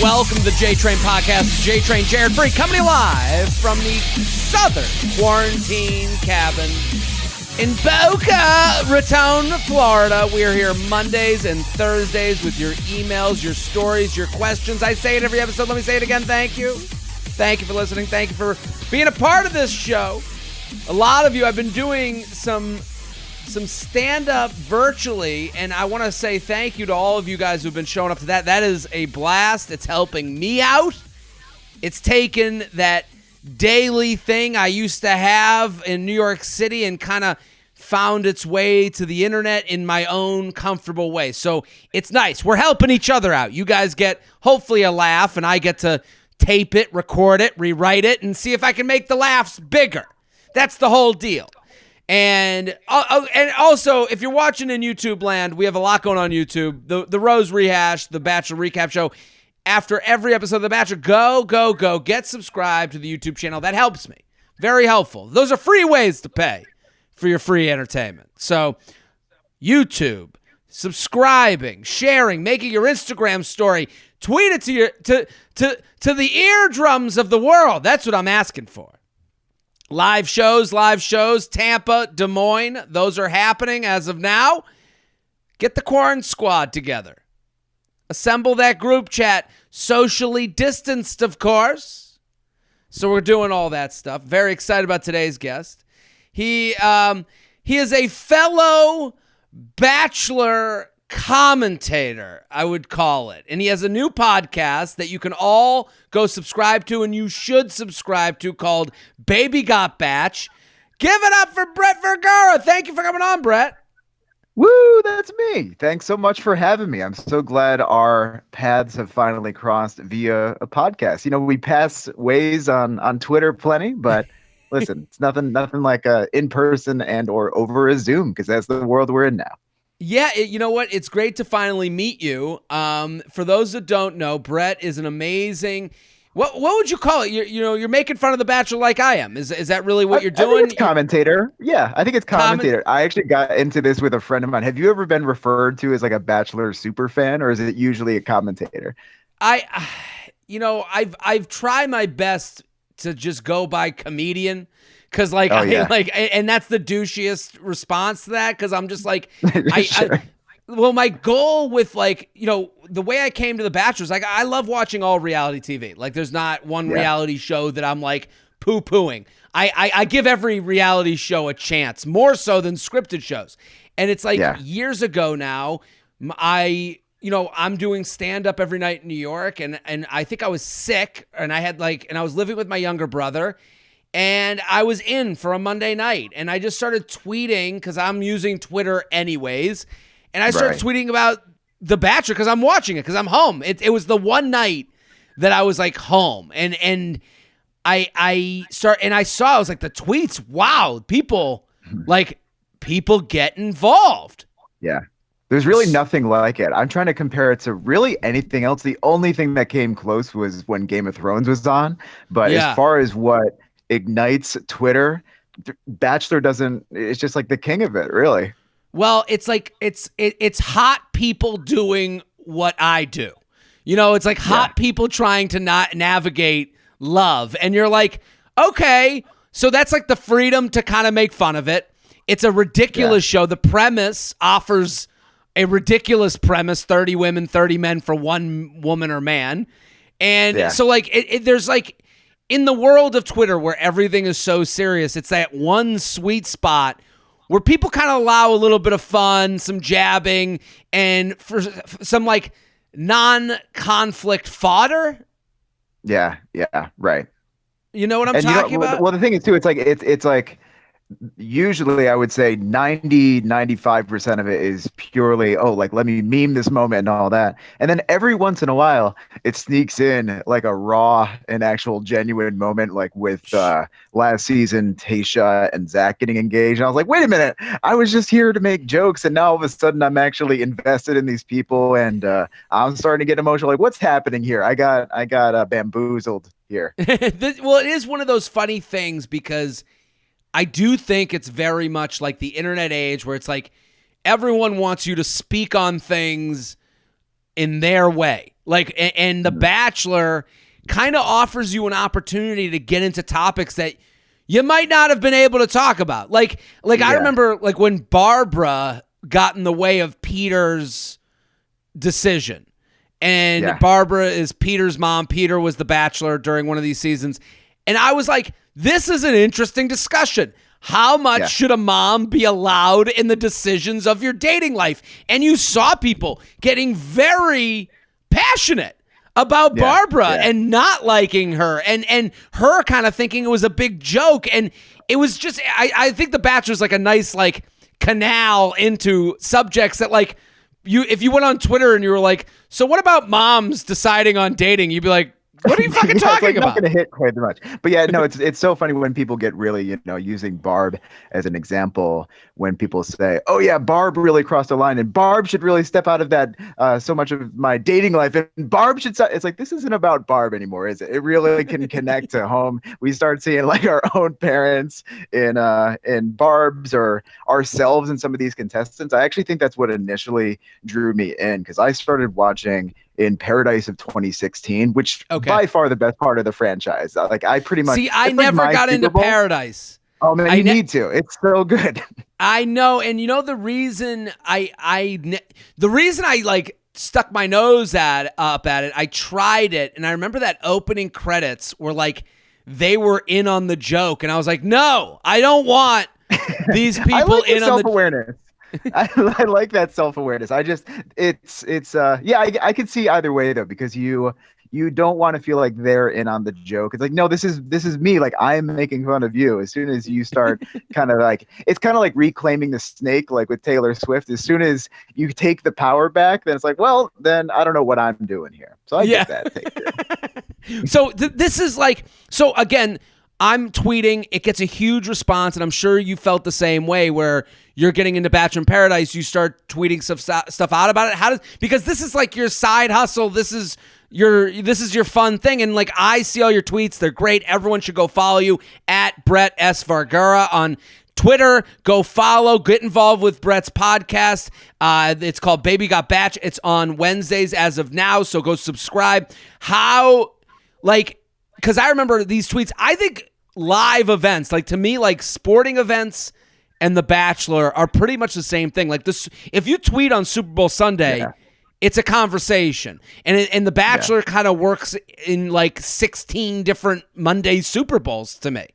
Welcome to the J-Train Podcast. J-Train, Jared Freid, coming to you live from the southern quarantine cabin in Boca Raton, Florida. We are here Mondays and Thursdays with your emails, your stories, your questions. I say it every episode. Let me say it again. Thank you. Thank you for listening. Thank you for being a part of this show. A lot of you, I've been doing some stand-up virtually, and I want to say thank you to all of you guys who've been showing up to that. That is a blast. It's helping me out. It's taken that daily thing I used to have in New York City and kind of found its way to the internet in my own comfortable way. So it's nice. We're helping each other out. You guys get, hopefully, a laugh, and I get to tape it, record it, rewrite it, and see if I can make the laughs bigger. That's the whole deal. And also, if you're watching in YouTube land, we have a lot going on YouTube. The Rose Rehash, the Bachelor recap show. After every episode of The Bachelor, go, get subscribed to the YouTube channel. That helps me. Very helpful. Those are free ways to pay for your free entertainment. So, YouTube, subscribing, sharing, making your Instagram story, tweet it to the eardrums of the world. That's what I'm asking for. Live shows, Tampa, Des Moines, those are happening as of now. Get the Quarant Squad together. Assemble that group chat, socially distanced, of course. So we're doing all that stuff. Very excited about today's guest. He is a fellow Bachelor commentator, I would call it. And he has a new podcast that you can all go subscribe to, and you should subscribe to, called Baby Got Batch. Give it up for Brett Vergara. Thank you for coming on, Brett. Woo, that's me. Thanks so much for having me. I'm so glad our paths have finally crossed via a podcast. You know, we pass ways on Twitter plenty, but listen, it's nothing like a in-person and or over a Zoom, because that's the world we're in now. Yeah, you know what? It's great to finally meet you. For those that don't know, Brett is an amazing. What would you call it? You're making fun of The Bachelor like I am. Is that really what you're doing? I think it's commentator. Yeah, I think it's commentator. I actually got into this with a friend of mine. Have you ever been referred to as like a Bachelor super fan, or is it usually a commentator? I've tried my best to just go by comedian. Cause and that's the douchiest response to that. Cause I'm just like, Sure. My goal with the way I came to The Bachelor is like, I love watching all reality TV. Like there's not one reality show that I'm like poo-pooing. I give every reality show a chance, more so than scripted shows. And it's like years ago now, I'm doing stand-up every night in New York, and I think I was sick, and I was living with my younger brother. And I was in for a Monday night, and I just started tweeting because I'm using Twitter anyways. And I started tweeting about The Bachelor because I'm watching it because I'm home. It was the one night that I was like home, and I saw the tweets. Wow, people get involved. Yeah. There's really nothing like it. I'm trying to compare it to really anything else. The only thing that came close was when Game of Thrones was on. But as far as what ignites Twitter, Bachelor it's just like the king of it, really. Well, it's like it's hot people doing what I do. It's like hot people trying to not navigate love, and you're like, okay, so that's like the freedom to kind of make fun of it. It's a ridiculous show. The premise offers a ridiculous premise: 30 women, 30 men for one woman or man, and so there's like. In the world of Twitter where everything is so serious, it's that one sweet spot where people kind of allow a little bit of fun, some jabbing, and for some like non-conflict fodder. Yeah, right. You know what I'm talking about? Well, the thing is too, it's like usually I would say 95% of it is purely, let me meme this moment and all that. And then every once in a while it sneaks in like a raw and actual genuine moment, like with last season, Tayshia and Zach getting engaged. And I was like, wait a minute, I was just here to make jokes, and now all of a sudden I'm actually invested in these people, and I'm starting to get emotional. Like, what's happening here? I got bamboozled here. Well, it is one of those funny things because I do think it's very much like the internet age where it's like everyone wants you to speak on things in their way. Like, and The Bachelor kind of offers you an opportunity to get into topics that you might not have been able to talk about. Like I remember like when Barbara got in the way of Peter's decision. And Barbara is Peter's mom. Peter was the Bachelor during one of these seasons. And I was like, this is an interesting discussion. How much should a mom be allowed in the decisions of your dating life? And you saw people getting very passionate about Barbara and not liking her and her kind of thinking it was a big joke. And it was just, I think The Bachelor's like a nice like canal into subjects that like, if you went on Twitter and you were like, so what about moms deciding on dating? You'd be like, what are you fucking talking about? Not going to hit quite as much. But yeah, no, it's so funny when people get really, using Barb as an example, when people say, oh yeah, Barb really crossed the line and Barb should really step out of that so much of my dating life. And Barb should it's like, this isn't about Barb anymore, is it? It really can connect to home. We start seeing like our own parents in Barb's or ourselves in some of these contestants. I actually think that's what initially drew me in, because I started watching in Paradise of 2016, which by far the best part of the franchise. Like I pretty much I never got into Paradise. Oh man, you need to. It's so good. I know, and the reason the reason I like stuck my nose up at it, I tried it, and I remember that opening credits were like they were in on the joke, and I was like, no, I don't want these people in on the self-awareness. I like that self-awareness. I can see either way though, because you don't want to feel like they're in on the joke. It's like, no, this is me. Like I am making fun of you. As soon as you start kind of like, it's kind of like reclaiming the snake, like with Taylor Swift. As soon as you take the power back, then it's like, well, then I don't know what I'm doing here. So I get that take. So this is like, so again, I'm tweeting, it gets a huge response, and I'm sure you felt the same way where you're getting into Bachelor in Paradise, you start tweeting stuff out about it. Because this is like your side hustle, this is your fun thing, and like I see all your tweets, they're great. Everyone should go follow you at Brett S. Vergara on Twitter. Go follow, get involved with Brett's podcast. It's called Baby Got Batch. It's on Wednesdays as of now, so go subscribe. Because I remember these tweets, I think live events, like to me, like sporting events and The Bachelor are pretty much the same thing. Like this, if you tweet on Super Bowl Sunday, it's a conversation, and The Bachelor kind of works in like 16 different Monday Super Bowls to me.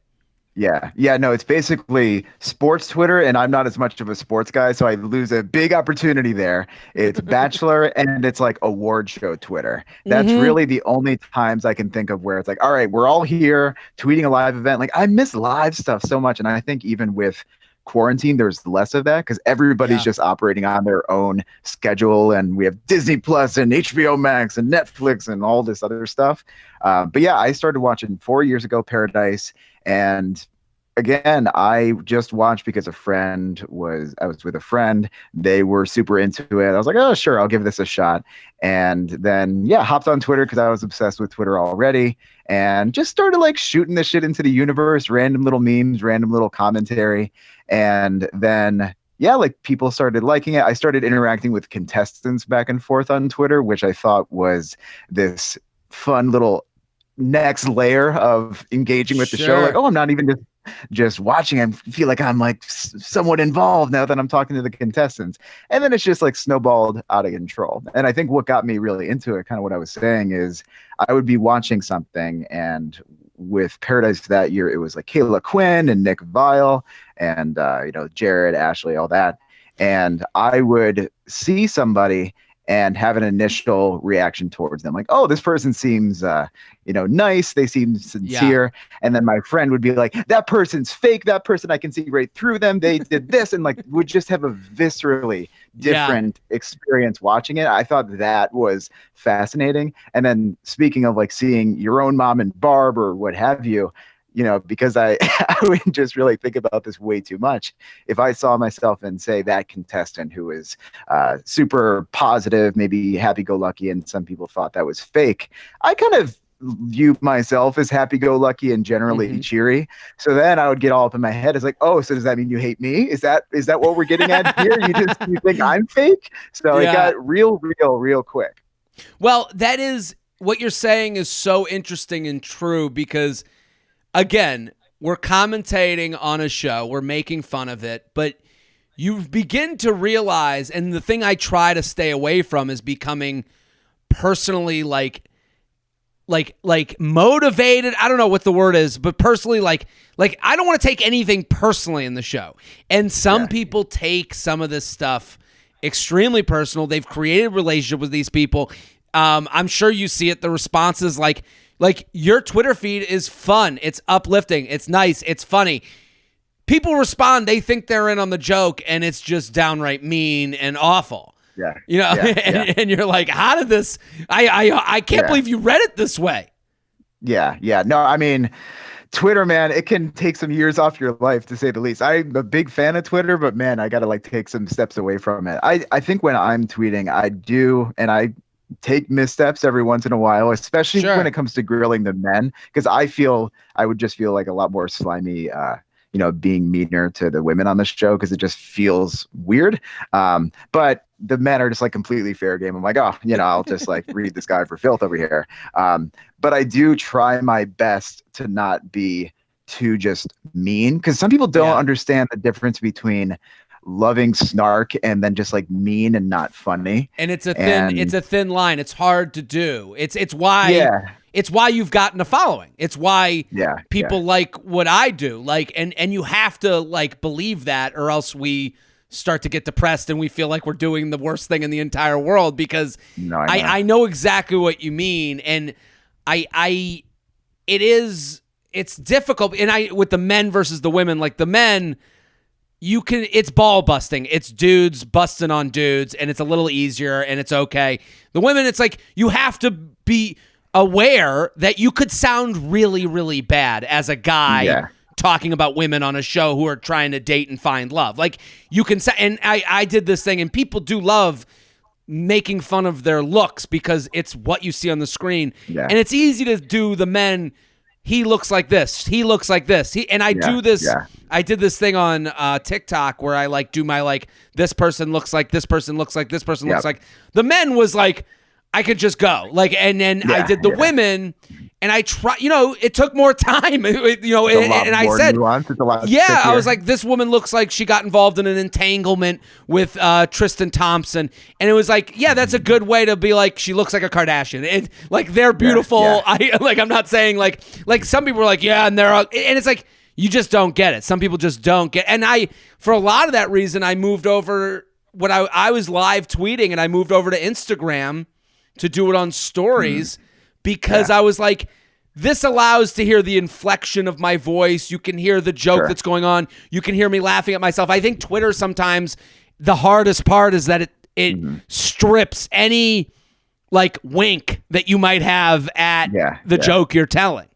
Yeah, no, it's basically sports Twitter, and I'm not as much of a sports guy, so I lose a big opportunity there. It's Bachelor, and it's like award show Twitter. That's really the only times I can think of where it's like, all right, we're all here tweeting a live event. Like I miss live stuff so much, and I think even with quarantine, there's less of that because everybody's just operating on their own schedule, and we have Disney Plus and HBO Max and Netflix and all this other stuff. But yeah, I started watching 4 years ago Paradise. And again, I just watched because I was with a friend. They were super into it. I was like, oh, sure, I'll give this a shot. And then, hopped on Twitter because I was obsessed with Twitter already and just started like shooting this shit into the universe, random little memes, random little commentary. And then, like people started liking it. I started interacting with contestants back and forth on Twitter, which I thought was this fun little next layer of engaging with the show. Like, oh, I'm not even just watching. I feel like I'm like somewhat involved now that I'm talking to the contestants. And then it's just like snowballed out of control. And I think what got me really into it, kind of what I was saying, is I would be watching something, and with Paradise that year, it was like Kayla Quinn and Nick Vile and Jared, Ashley, all that. And I would see somebody and have an initial reaction towards them. Like, oh, this person seems, nice. They seem sincere. Yeah. And then my friend would be like, that person's fake. That person, I can see right through them. They did this. And like, would just have a viscerally different experience watching it. I thought that was fascinating. And then speaking of like seeing your own mom and Barb or what have you, because I would just really think about this way too much. If I saw myself in, say, that contestant who is super positive, maybe happy-go-lucky, and some people thought that was fake, I kind of view myself as happy-go-lucky and generally cheery. So then I would get all up in my head. It's like, oh, so does that mean you hate me? Is that what we're getting at here? You think I'm fake? So it got real quick. Well, that is what you're saying is so interesting and true because, again, we're commentating on a show, we're making fun of it, but you begin to realize, and the thing I try to stay away from is becoming personally like motivated. I don't know what the word is, but personally like I don't want to take anything personally in the show. And some people take some of this stuff extremely personal. They've created a relationship with these people. I'm sure you see it. The responses like your Twitter feed is fun. It's uplifting. It's nice. It's funny. People respond. They think they're in on the joke, and it's just downright mean and awful. Yeah. You know, and you're like, how did this? I can't believe you read it this way. Yeah. Yeah. No, I mean, Twitter, man, it can take some years off your life, to say the least. I'm a big fan of Twitter, but man, I got to like take some steps away from it. I think when I'm tweeting, I do, and I take missteps every once in a while, especially when it comes to grilling the men, because I would just feel like a lot more slimy, being meaner to the women on the show because it just feels weird. But the men are just like completely fair game. I'm like, I'll just like read this guy for filth over here. But I do try my best to not be too just mean, because some people don't understand the difference between loving snark and then just like mean and not funny. And it's a thin line. It's hard to do. It's why you've gotten a following. It's why people like what I do. Like, and you have to like believe that, or else we start to get depressed and we feel like we're doing the worst thing in the entire world, because I know exactly what you mean. And it's difficult. And with the men versus the women, like the men, it's ball busting. It's dudes busting on dudes, and it's a little easier and it's okay. The women, it's like you have to be aware that you could sound really, really bad as a guy talking about women on a show who are trying to date and find love. Like you can say, and I did this thing, and people do love making fun of their looks because it's what you see on the screen. Yeah. And it's easy to do the men. He looks like this. He looks like this. Do this. Yeah. I did this thing on TikTok where I like do my like, this person looks like this person looks like this person looks like. The men was like, I could just go like, and then I did the women, and I try. It took more time. And I said, I was like, this woman looks like she got involved in an entanglement with Tristan Thompson, and it was like, that's a good way to be like, she looks like a Kardashian, and like they're beautiful. I'm not saying like some people are like, and they're and it's like you just don't get it. Some people just don't get, and for a lot of that reason, I moved over. What I was live tweeting, and I moved over to Instagram to do it on stories because I was like, this allows to hear the inflection of my voice. You can hear the joke that's going on. You can hear me laughing at myself. I think Twitter sometimes, the hardest part is that it strips any like wink that you might have at the joke you're telling.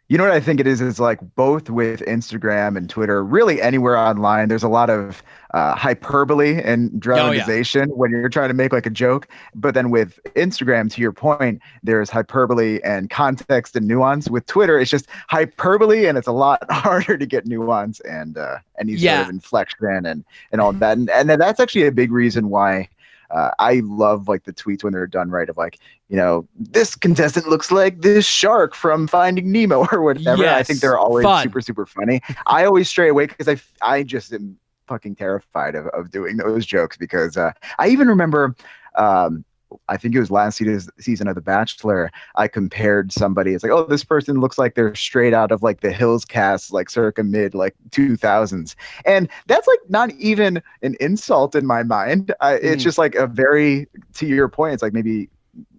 You know what I think it is? It's like both with Instagram and Twitter, really anywhere online, there's a lot of hyperbole and dramatization when you're trying to make like a joke. But then with Instagram, to your point, there's hyperbole and context and nuance. With Twitter, it's just hyperbole, and it's a lot harder to get nuance and any sort of inflection and all that. And then that's actually a big reason why I love like the tweets when they're done right, of like, this contestant looks like this shark from Finding Nemo or whatever. Yes, I think they're always super, super funny. I always stray away because I just am fucking terrified of doing those jokes, because I even remember, I think it was last season of The Bachelor, I compared somebody. It's like, oh, this person looks like they're straight out of like the Hills cast, like circa mid like 2000s. And that's like not even an insult in my mind. It's just like a very, to your point, it's like maybe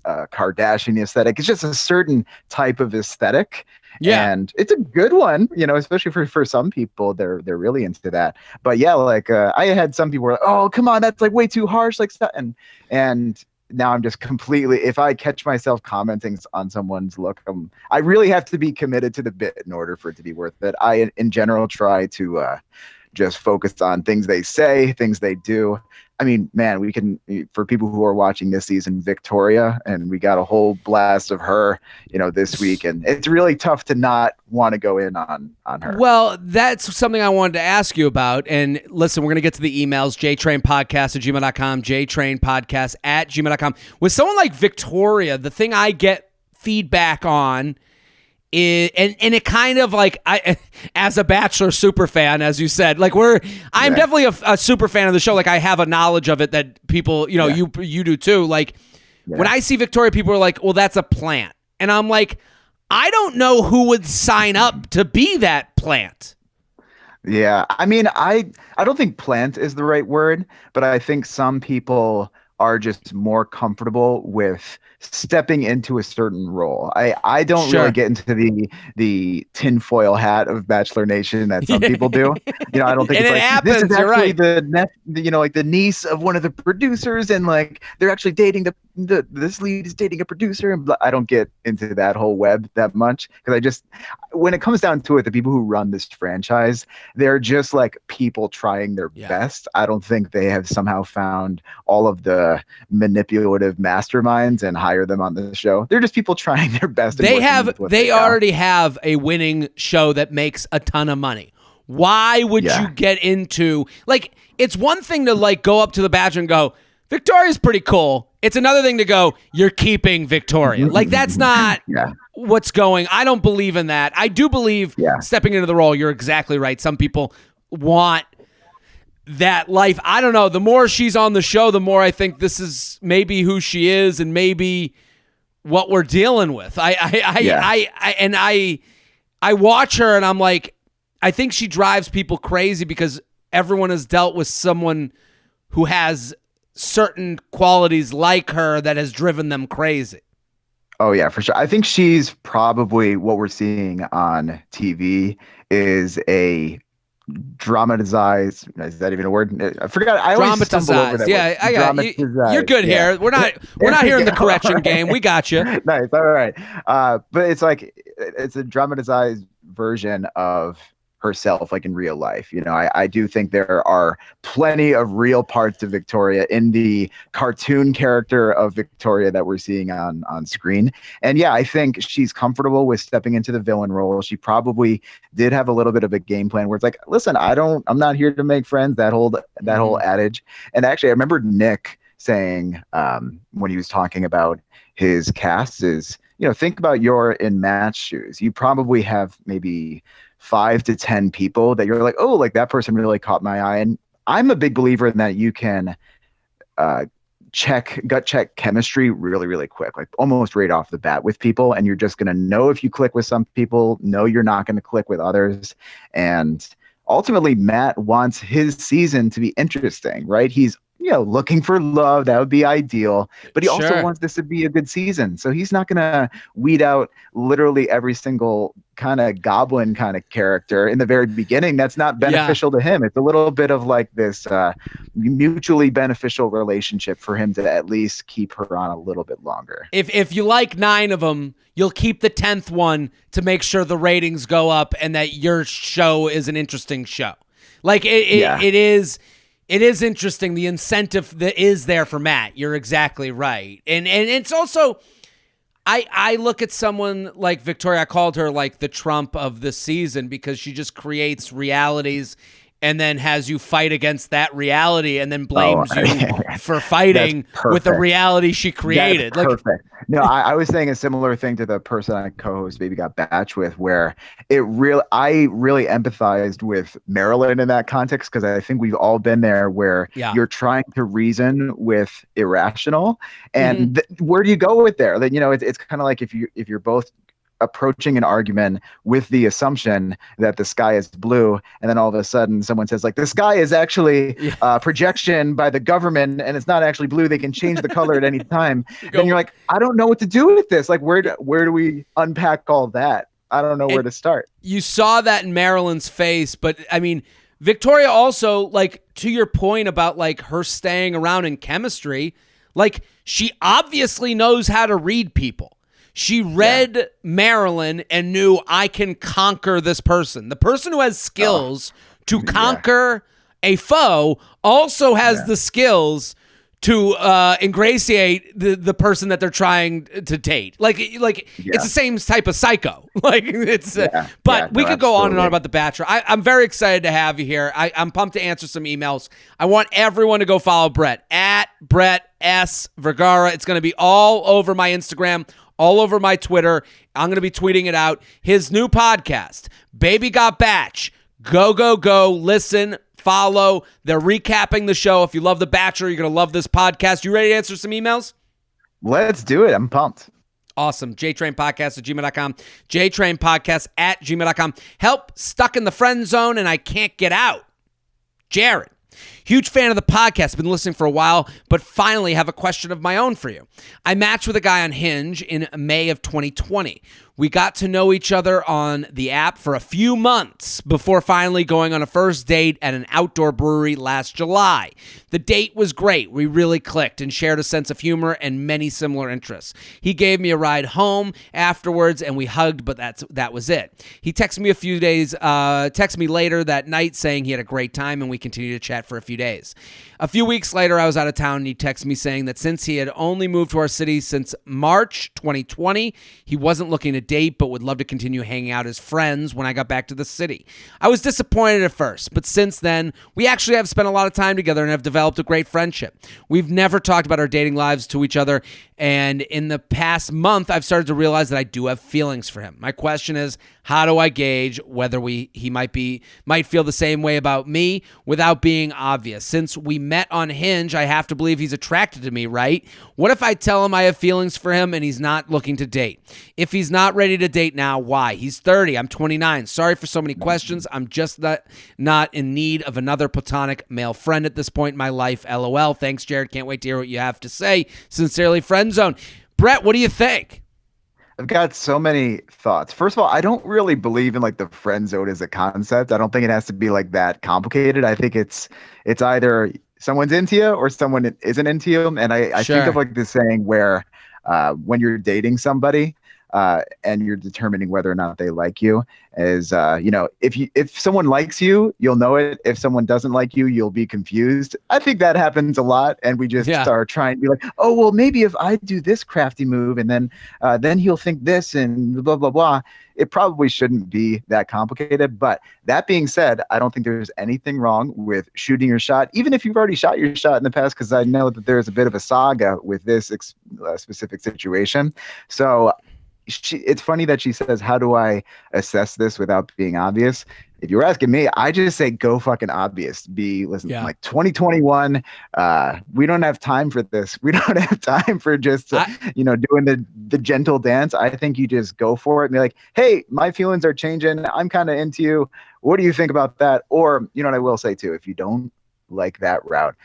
Kardashian aesthetic. It's just a certain type of aesthetic. Yeah. And it's a good one, especially for some people, they're really into that. But like I had some people were like, oh, come on, that's like way too harsh, like stuff. And now I'm just completely, if I catch myself commenting on someone's look, I really have to be committed to the bit in order for it to be worth it. I, in general, try to just focused on things they say, things they do. I mean, man, we can, for people who are watching this season, Victoria, and we got a whole blast of her, this week. And it's really tough to not want to go in on her. Well, that's something I wanted to ask you about. And listen, we're going to get to the emails, jtrainpodcast@gmail.com, jtrainpodcast@gmail.com. With someone like Victoria, the thing I get feedback on is, and it kind of like, I, as a Bachelor super fan, as you said, like I'm definitely a super fan of the show. Like I have a knowledge of it that people, you do too. Like when I see Victoria, people are like, well, that's a plant. And I'm like, I don't know who would sign up to be that plant. Yeah. I mean, I don't think plant is the right word, but I think some people are just more comfortable with stepping into a certain role. I don't really get into the tinfoil hat of Bachelor Nation that some people do. I don't think it's like happens, this is actually right. the niece of one of the producers, and like they're actually dating this lead is dating a producer, and I don't get into that whole web that much because when it comes down to it, the people who run this franchise, they're just like people trying their best. I don't think they have somehow found all of the manipulative masterminds and hire them on the show. They're just people trying their best. They already have a winning show that makes a ton of money. Why would you get into, like, it's one thing to like go up to the Bachelor and go, Victoria's pretty cool. It's another thing to go, you're keeping Victoria. Like that's not what's going. I don't believe in that. I do believe stepping into the role. You're exactly right. Some people want that life. I don't know. The more she's on the show, the more I think this is maybe who she is and maybe what we're dealing with. I watch her and I'm like, I think she drives people crazy because everyone has dealt with someone who has certain qualities like her that has driven them crazy. Oh yeah, for sure. I think she's probably what we're seeing on TV is a dramatized. Is that even a word? I forgot. I always stumble over that word. I got you. You're good here. We're not here in the correction game. We got you. Nice. All right. But it's like it's a dramatized version of herself, like in real life. I do think there are plenty of real parts of Victoria in the cartoon character of Victoria that we're seeing on screen. And I think she's comfortable with stepping into the villain role. She probably did have a little bit of a game plan where it's like, listen, I'm not here to make friends, that whole adage. And actually I remember Nick saying when he was talking about his cast is, think about you're in Matt's shoes. You probably have maybe 5 to 10 people that you're like, oh, like that person really caught my eye. And I'm a big believer in that you can gut check chemistry really, really quick, like almost right off the bat with people. And you're just going to know if you click with some people, know you're not going to click with others. And ultimately, Matt wants his season to be interesting, right? He's looking for love. That would be ideal. But he also wants this to be a good season. So he's not going to weed out literally every single kind of goblin kind of character in the very beginning. That's not beneficial to him. It's a little bit of like this mutually beneficial relationship for him to at least keep her on a little bit longer. If you like 9 of them, you'll keep the 10th one to make sure the ratings go up and that your show is an interesting show. Like it is. It is interesting, the incentive that is there for Matt. You're exactly right. And it's also, I look at someone like Victoria, I called her like the Trump of the season because she just creates realities and then has you fight against that reality and then blames you for fighting with the reality she created. That's perfect. No, I was saying a similar thing to the person I co-host Baby Got Batch with, where I really empathized with Marilyn in that context because I think we've all been there where you're trying to reason with irrational, and where do you go with there? Then it's kind of like if you're both approaching an argument with the assumption that the sky is blue, and then all of a sudden someone says like the sky is actually projection by the government and it's not actually blue, they can change the color at any time. Then you're like, I don't know what to do with this. Like where do we unpack all that? I don't know where to start. You saw that in Marilyn's face, but I mean Victoria also, like, to your point about like her staying around in chemistry, like she obviously knows how to read people. She read Marilyn and knew I can conquer this person. The person who has skills to conquer a foe also has the skills to ingratiate the person that they're trying to date. Like it's the same type of psycho. Like it's, but we could go on and on about The Bachelor. I'm very excited to have you here. I'm pumped to answer some emails. I want everyone to go follow Brett at Brett S. Vergara. It's going to be all over my Instagram, all over my Twitter. I'm going to be tweeting it out. His new podcast, Baby Got Batch. Go, go, go. Listen, follow. They're recapping the show. If you love The Bachelor, you're going to love this podcast. You ready to answer some emails? Let's do it. I'm pumped. Awesome. JTrainPodcast@gmail.com. JTrainPodcast@gmail.com. Help, stuck in the friend zone and I can't get out. Jared. Huge fan of the podcast. Been listening for a while, but finally have a question of my own for you. I matched with a guy on Hinge in May of 2020. We got to know each other on the app for a few months before finally going on a first date at an outdoor brewery last July. The date was great. We really clicked and shared a sense of humor and many similar interests. He gave me a ride home afterwards and we hugged, but that was it. He texted me later that night saying he had a great time and we continued to chat for a few days. A few weeks later, I was out of town and he texted me saying that since he had only moved to our city since March 2020, he wasn't looking to date but would love to continue hanging out as friends when I got back to the city. I was disappointed at first, but since then, we actually have spent a lot of time together and have developed a great friendship. We've never talked about our dating lives to each other, and in the past month, I've started to realize that I do have feelings for him. My question is, how do I gauge whether he might feel the same way about me without being obvious? Since we met on Hinge, I have to believe he's attracted to me, right? What if I tell him I have feelings for him and he's not looking to date? If he's not ready to date now, why? He's 30, I'm 29. Sorry for so many questions. I'm just not in need of another platonic male friend at this point in my life. LOL. Thanks, Jared. Can't wait to hear what you have to say. Sincerely, Friendzone. Brett, what do you think? I've got so many thoughts. First of all, I don't really believe in like the friend zone as a concept. I don't think it has to be like that complicated. I think it's either someone's into you or someone isn't into you. And I think of like this saying where when you're dating somebody and you're determining whether or not they like you is, if someone likes you, you'll know it. If someone doesn't like you, you'll be confused. I think that happens a lot. And we just start trying to be like, oh, well, maybe if I do this crafty move and then he'll think this and blah, blah, blah. It probably shouldn't be that complicated. But that being said, I don't think there's anything wrong with shooting your shot, even if you've already shot your shot in the past, because I know that there's a bit of a saga with this specific situation. So it's funny that she says, how do I assess this without being obvious? If you were asking me, I just say go fucking obvious. Like 2021, we don't have time for this. We don't have time for just, doing the gentle dance. I think you just go for it and be like, hey, my feelings are changing. I'm kind of into you. What do you think about that? Or, you know what I will say too, if you don't like that route,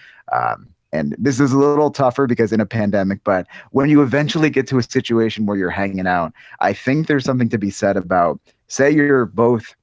and this is a little tougher because in a pandemic, but when you eventually get to a situation where you're hanging out, I think there's something to be said about, say you're both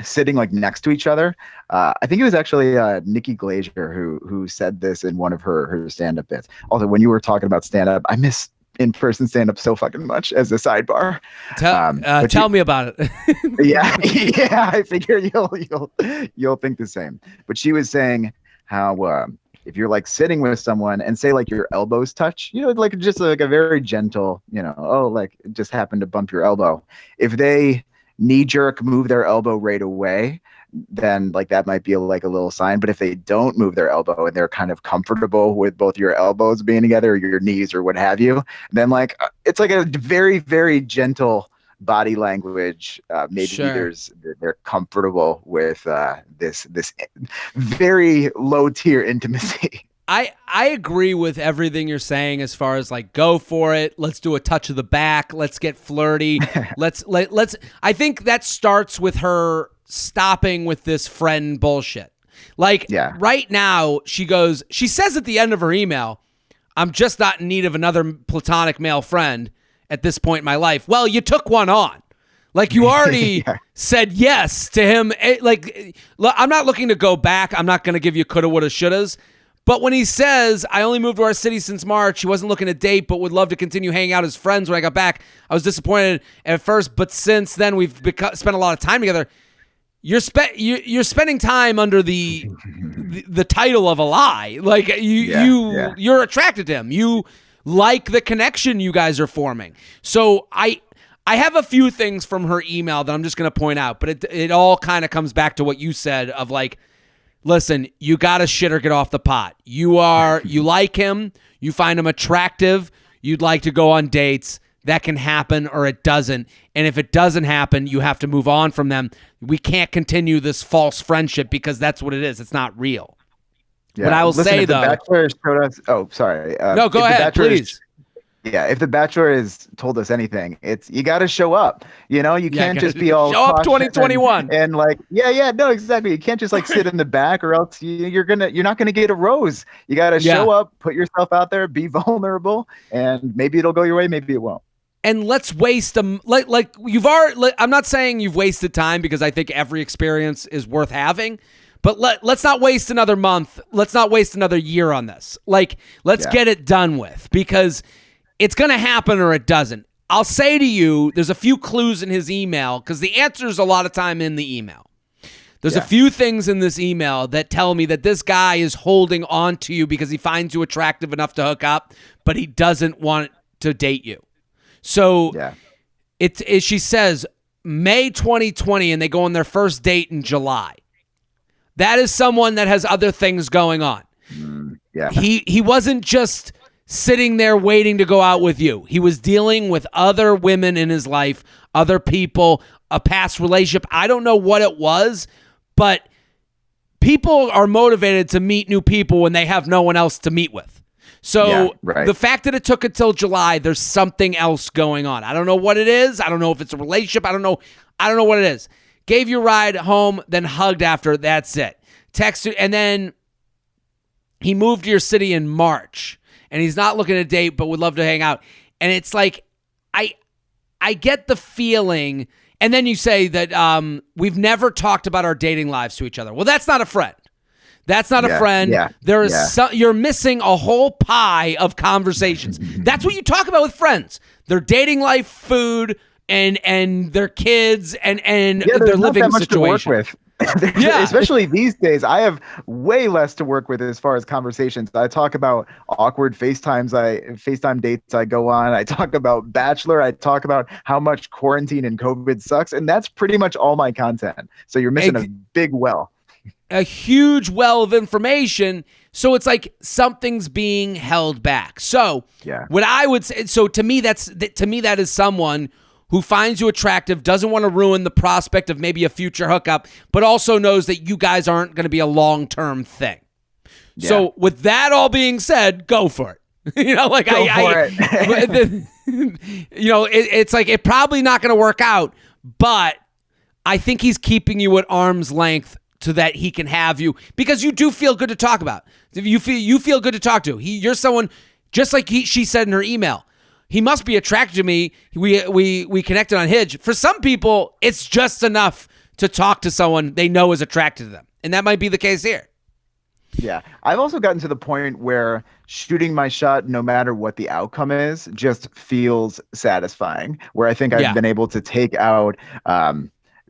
sitting like next to each other. I think it was actually Nikki Glaser who said this in one of her stand-up bits. Also, when you were talking about stand-up, I miss in-person stand-up so fucking much as a sidebar. Tell me about it. yeah, I figure you'll think the same. But she was saying how if you're like sitting with someone and say like your elbows touch, like just like a very gentle, like it just happened to bump your elbow. If they knee jerk move their elbow right away, then like that might be like a little sign. But if they don't move their elbow and they're kind of comfortable with both your elbows being together or your knees or what have you, then like it's like a very, very gentle body language. Maybe they're comfortable with this very low tier intimacy. I agree with everything you're saying as far as like go for it. Let's do a touch of the back. Let's get flirty. let's I think that starts with her stopping with this friend bullshit. Like right now she says at the end of her email, I'm just not in need of another platonic male friend at this point in my life. Well, you took one on. Like you already said yes to him. Like I'm not looking to go back. I'm not going to give you coulda, woulda, shouldas. But when he says, I only moved to our city since March, he wasn't looking to date, but would love to continue hanging out as friends when I got back. I was disappointed at first, but since then we've spent a lot of time together. you're spending time under the title of a lie. Like you're attracted to him. You like the connection you guys are forming. So I have a few things from her email that I'm just going to point out, but it all kind of comes back to what you said of like, listen, you got to shit or get off the pot. You like him, you find him attractive, you'd like to go on dates. That can happen or it doesn't. And if it doesn't happen, you have to move on from them. We can't continue this false friendship because that's what it is. It's not real. Yeah. But I will say, though. Bachelor showed us, sorry. No, go ahead, please. If the Bachelor has told us anything, it's you got to show up. You can't just be all show up 2021 and like no, exactly. You can't just like sit in the back or else you're not gonna get a rose. You got to show up, put yourself out there, be vulnerable, and maybe it'll go your way, maybe it won't. And let's waste them like you've already. I'm not saying you've wasted time because I think every experience is worth having. But let's not waste another month. Let's not waste another year on this. Like, let's get it done with because it's going to happen or it doesn't. I'll say to you, there's a few clues in his email because the answer is a lot of time in the email. There's a few things in this email that tell me that this guy is holding on to you because he finds you attractive enough to hook up, but he doesn't want to date you. So she says May 2020 and they go on their first date in July. That is someone that has other things going on. He wasn't just sitting there waiting to go out with you. He was dealing with other women in his life, other people, a past relationship. I don't know what it was, but people are motivated to meet new people when they have no one else to meet with. So the fact that it took until July, there's something else going on. I don't know what it is. I don't know if it's a relationship. I don't know what it is. Gave you a ride home, then hugged after. That's it. Texted, and then he moved to your city in March, and he's not looking to date, but would love to hang out. And it's like, I get the feeling, and then you say that we've never talked about our dating lives to each other. Well, that's not a friend. That's not a friend. Yeah, there is you're missing a whole pie of conversations. That's what you talk about with friends. Their dating life, food, and their kids and their living situation. To work with. Especially these days, I have way less to work with as far as conversations. I talk about awkward FaceTime dates I go on. I talk about Bachelor. I talk about how much quarantine and COVID sucks, and that's pretty much all my content. So you're missing a big well. A huge well of information. So it's like something's being held back. So what I would say, so to me that is someone who finds you attractive, doesn't want to ruin the prospect of maybe a future hookup, but also knows that you guys aren't going to be a long-term thing. Yeah. So with that all being said, go for it. It's like it's probably not going to work out, but I think he's keeping you at arm's length so that he can have you because you do feel good to talk about. You feel good to talk to. You're someone just like she said in her email. He must be attracted to me. We connected on Hinge. For some people, it's just enough to talk to someone they know is attracted to them. And that might be the case here. Yeah. I've also gotten to the point where shooting my shot, no matter what the outcome is, just feels satisfying, where I think I've been able to take out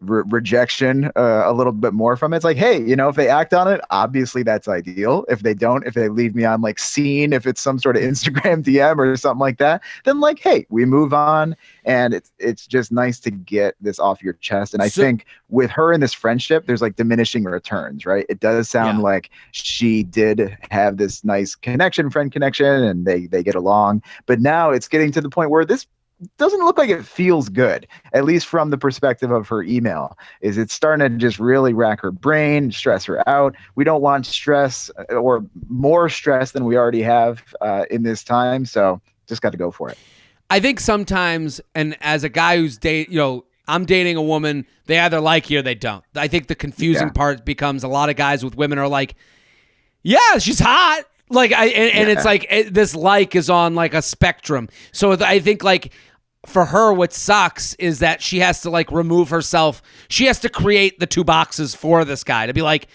rejection a little bit more from it. It's like, hey, if they act on it, obviously that's ideal. If they don't, if they leave me on like seen, if it's some sort of Instagram DM or something like that, then like, hey, we move on. And it's just nice to get this off your chest. And I think with her in this friendship, there's like diminishing returns, right? It does sound like she did have this nice friend connection, and they get along. But now it's getting to the point where this doesn't look like it feels good, at least from the perspective of her email. Is it's starting to just really rack her brain, stress her out. We don't want stress or more stress than we already have in this time. So just got to go for it. I think sometimes, and as a guy who's I'm dating a woman, they either like you or they don't. I think the confusing part becomes a lot of guys with women are like, yeah, she's hot. It's like this is on like a spectrum. So I think like for her, what sucks is that she has to like remove herself. She has to create the two boxes for this guy to be like,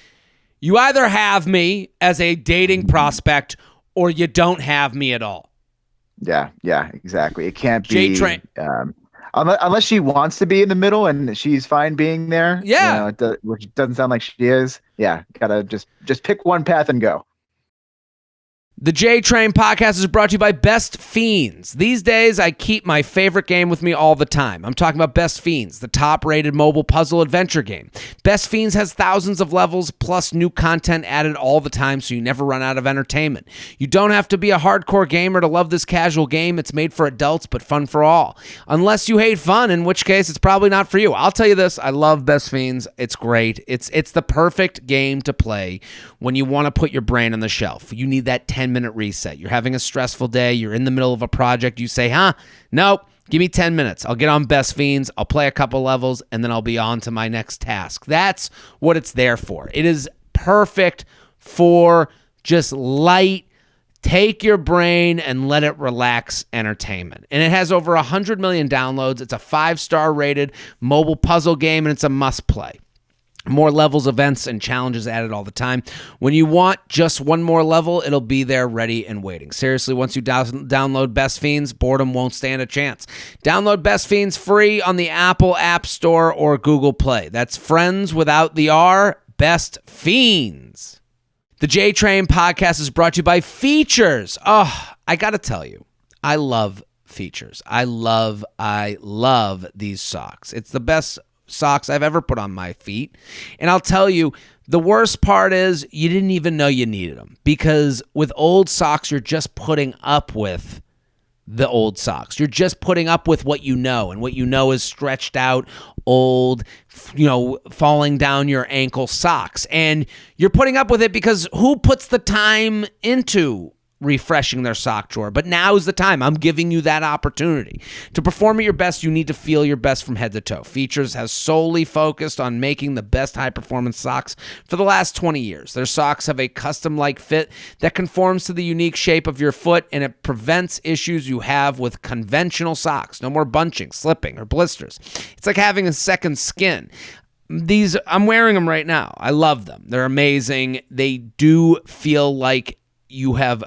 you either have me as a dating prospect or you don't have me at all. Yeah, exactly. It can't be. J-Train. Unless she wants to be in the middle and she's fine being there. Yeah. Which doesn't sound like she is. Yeah, gotta just pick one path and go. The J Train podcast is brought to you by Best Fiends. These days, I keep my favorite game with me all the time. I'm talking about Best Fiends, the top-rated mobile puzzle adventure game. Best Fiends has thousands of levels, plus new content added all the time, so you never run out of entertainment. You don't have to be a hardcore gamer to love this casual game. It's made for adults, but fun for all. Unless you hate fun, in which case it's probably not for you. I'll tell you this, I love Best Fiends. It's great. It's the perfect game to play when you want to put your brain on the shelf. You need that 10-minute reset. You're having a stressful day. You're in the middle of a project. You say, nope, give me 10 minutes. I'll get on Best Fiends. I'll play a couple levels, and then I'll be on to my next task. That's what it's there for. It is perfect for just light, take your brain and let it relax entertainment. And it has over 100 million downloads. It's a 5-star rated mobile puzzle game, and it's a must-play. More levels, events, and challenges added all the time. When you want just one more level, it'll be there ready and waiting. Seriously, once you download Best Fiends, boredom won't stand a chance. Download Best Fiends free on the Apple App Store or Google Play. That's friends without the R, Best Fiends. The J Train podcast is brought to you by Features. Oh, I got to tell you, I love Features. I love these socks. It's the best socks I've ever put on my feet. And I'll tell you, the worst part is you didn't even know you needed them, because with old socks, you're just putting up with the old socks. You're just putting up with what you know, and what you know is stretched out, old, falling down your ankle socks. And you're putting up with it because who puts the time into refreshing their sock drawer? But now is the time. I'm giving you that opportunity. To perform at your best, you need to feel your best from head to toe. Features has solely focused on making the best high-performance socks for the last 20 years. Their socks have a custom-like fit that conforms to the unique shape of your foot, and it prevents issues you have with conventional socks. No more bunching, slipping, or blisters. It's like having a second skin. I'm wearing them right now. I love them. They're amazing. They do feel like you have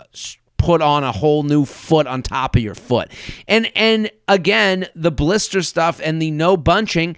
put on a whole new foot on top of your foot. And again, the blister stuff and the no bunching,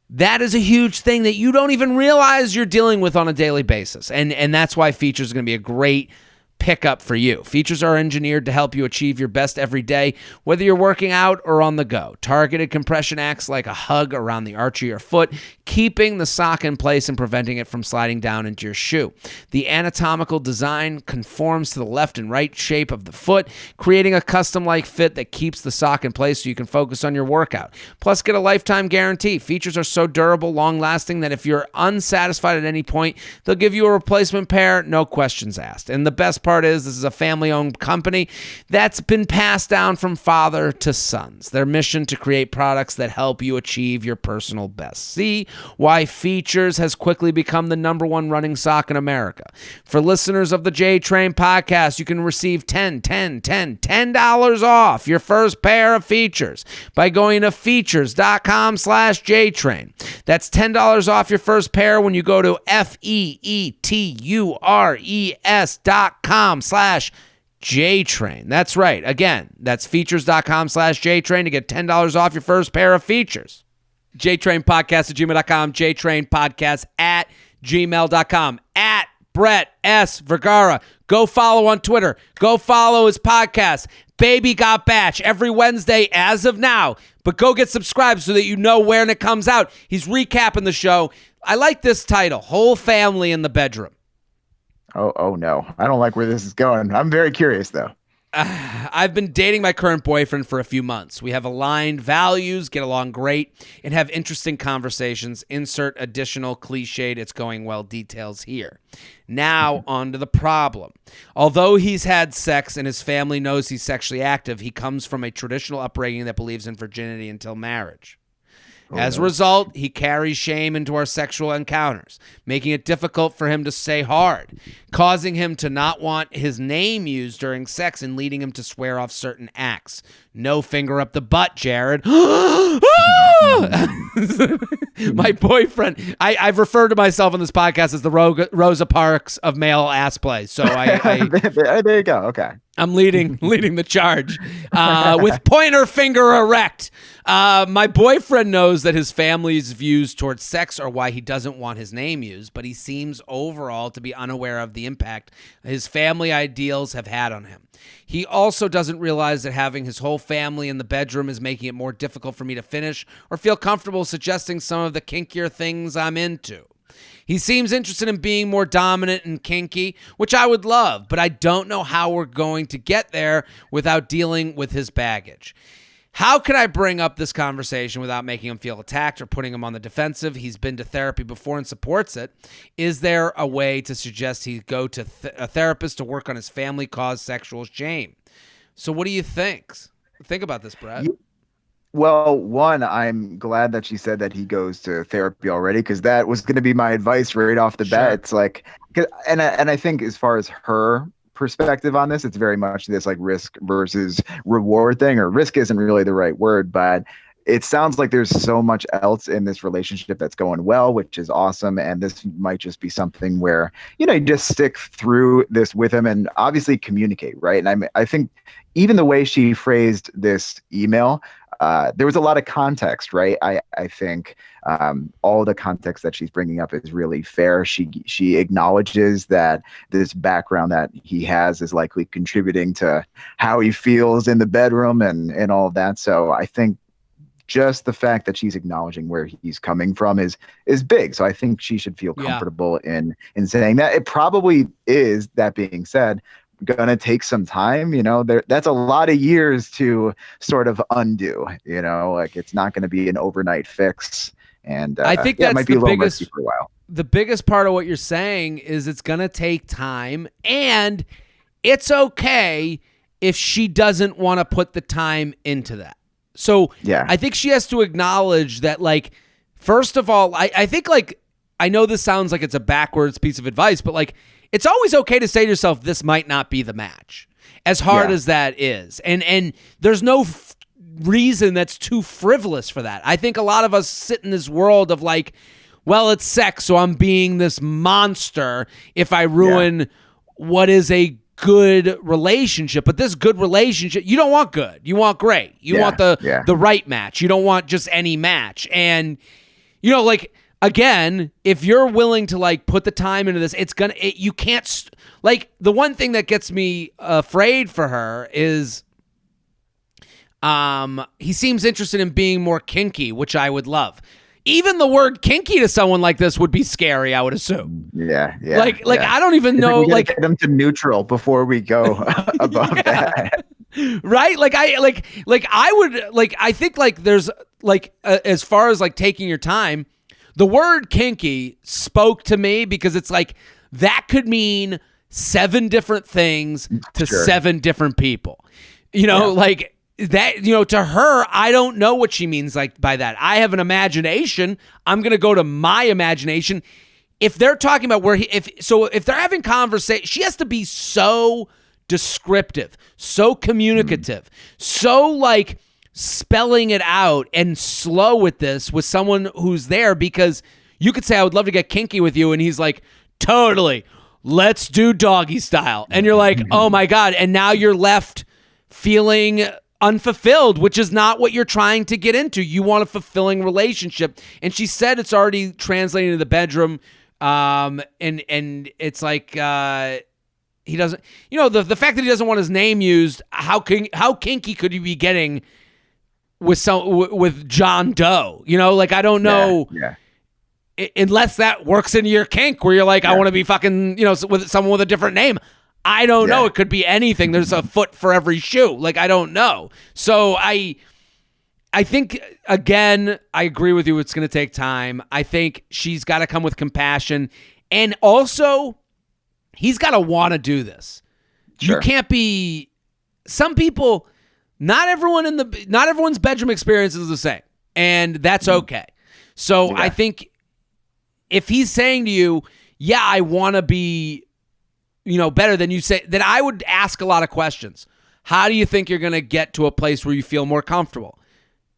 that is a huge thing that you don't even realize you're dealing with on a daily basis. And that's why Features is going to be a great pickup for you. Features are engineered to help you achieve your best every day, whether you're working out or on the go. Targeted compression acts like a hug around the arch of your foot, keeping the sock in place and preventing it from sliding down into your shoe. The anatomical design conforms to the left and right shape of the foot, creating a custom-like fit that keeps the sock in place so you can focus on your workout. Plus, get a lifetime guarantee. Features are so durable, long-lasting, that if you're unsatisfied at any point, they'll give you a replacement pair, no questions asked. And the best part is this is a family-owned company that's been passed down from father to sons. Their mission to create products that help you achieve your personal best. See why Features has quickly become the #1 running sock in America. For listeners of the J Train podcast, you can receive $10 off your first pair of Features by going to features.com/JTrain. That's $10 off your first pair when you go to feetures.com/JTrain. That's right. Again, that's features.com/JTrain to get $10 off your first pair of Features. JTrainPodcast@gmail.com, JTrainPodcast@gmail.com, at Brett S. Vergara. Go follow on Twitter. Go follow his podcast, Baby Got Batch, every Wednesday as of now. But go get subscribed so that you know when it comes out. He's recapping the show. I like this title, Whole Family in the Bedroom. Oh no. I don't like where this is going. I'm very curious, though. I've been dating my current boyfriend for a few months. We have aligned values, get along great, and have interesting conversations. Insert additional cliched "it's going well" details here. Now, on to the problem. Although he's had sex and his family knows he's sexually active, he comes from a traditional upbringing that believes in virginity until marriage. As a result, he carries shame into our sexual encounters, making it difficult for him to say hard, causing him to not want his name used during sex and leading him to swear off certain acts. No finger up the butt, Jared. My boyfriend, I've referred to myself on this podcast as the Rosa Parks of male ass play. So there you go. Okay. I'm leading the charge with pointer finger erect. My boyfriend knows that his family's views towards sex are why he doesn't want his name used, but he seems overall to be unaware of the impact his family ideals have had on him. He also doesn't realize that having his whole family in the bedroom is making it more difficult for me to finish or feel comfortable suggesting some of the kinkier things I'm into. He seems interested in being more dominant and kinky, which I would love, but I don't know how we're going to get there without dealing with his baggage. How can I bring up this conversation without making him feel attacked or putting him on the defensive? He's been to therapy before and supports it. Is there a way to suggest he go to a therapist to work on his family-caused sexual shame? So what do you think? Think about this, Brett. Well, one, I'm glad that she said that he goes to therapy already, because that was going to be my advice right off the bat. It's like, and I think as far as her perspective on this, it's very much this like risk versus reward thing, or risk isn't really the right word, but it sounds like there's so much else in this relationship that's going well, which is awesome. And this might just be something where, you just stick through this with him and obviously communicate, right? And I think even the way she phrased this email, there was a lot of context, right? I think all the context that she's bringing up is really fair. She acknowledges that this background that he has is likely contributing to how he feels in the bedroom and all of that. So I think just the fact that she's acknowledging where he's coming from is big. So I think she should feel comfortable in saying that. It probably is, that being said, gonna take some time, that's a lot of years to sort of undo, like it's not going to be an overnight fix. And I think that might be be the a little biggest messy for a while. The biggest part of what you're saying is it's going to take time, and it's okay if she doesn't want to put the time into that. So I think she has to acknowledge that, like, first of all, I think, like, I know this sounds like it's a backwards piece of advice, but, like, it's always okay to say to yourself, this might not be the match, as hard as that is. And there's no reason that's too frivolous for that. I think a lot of us sit in this world of, like, well, it's sex, so I'm being this monster if I ruin what is a good relationship. But this good relationship, you don't want good. You want great. You want the right match. You don't want just any match. And, like, again, if you're willing to, like, put the time into this, you can't, like, the one thing that gets me afraid for her is he seems interested in being more kinky, which I would love. Even the word kinky to someone like this would be scary, I would assume. Yeah. Like I don't even know. We get them to neutral before we go above that. Right? I think, like, there's, like, as far as, like, taking your time, the word kinky spoke to me because it's like that could mean 7 different things to 7 different people. Like that, to her, I don't know what she means, like, by that. I have an imagination. I'm going to go to my imagination. If they're talking about if they're having conversation, she has to be so descriptive, so communicative, so, like, spelling it out and slow with this with someone who's there, because you could say, I would love to get kinky with you. And he's like, totally, let's do doggy style. And you're like, oh my God. And now you're left feeling unfulfilled, which is not what you're trying to get into. You want a fulfilling relationship. And she said it's already translating to the bedroom. And it's like, he doesn't, the fact that he doesn't want his name used, how kinky could you be getting with John Doe? Like, I don't know. Unless that works into your kink where you're like, I want to be fucking, with someone with a different name. I don't know. It could be anything. There's a foot for every shoe. Like, I don't know. So I think, again, I agree with you. It's going to take time. I think she's got to come with compassion. And also, he's got to want to do this. Sure. You can't be, some people, not everyone's bedroom experience is the same. And that's okay. So I think if he's saying to you, yeah, I want to be, better than you say, then I would ask a lot of questions. How do you think you're going to get to a place where you feel more comfortable?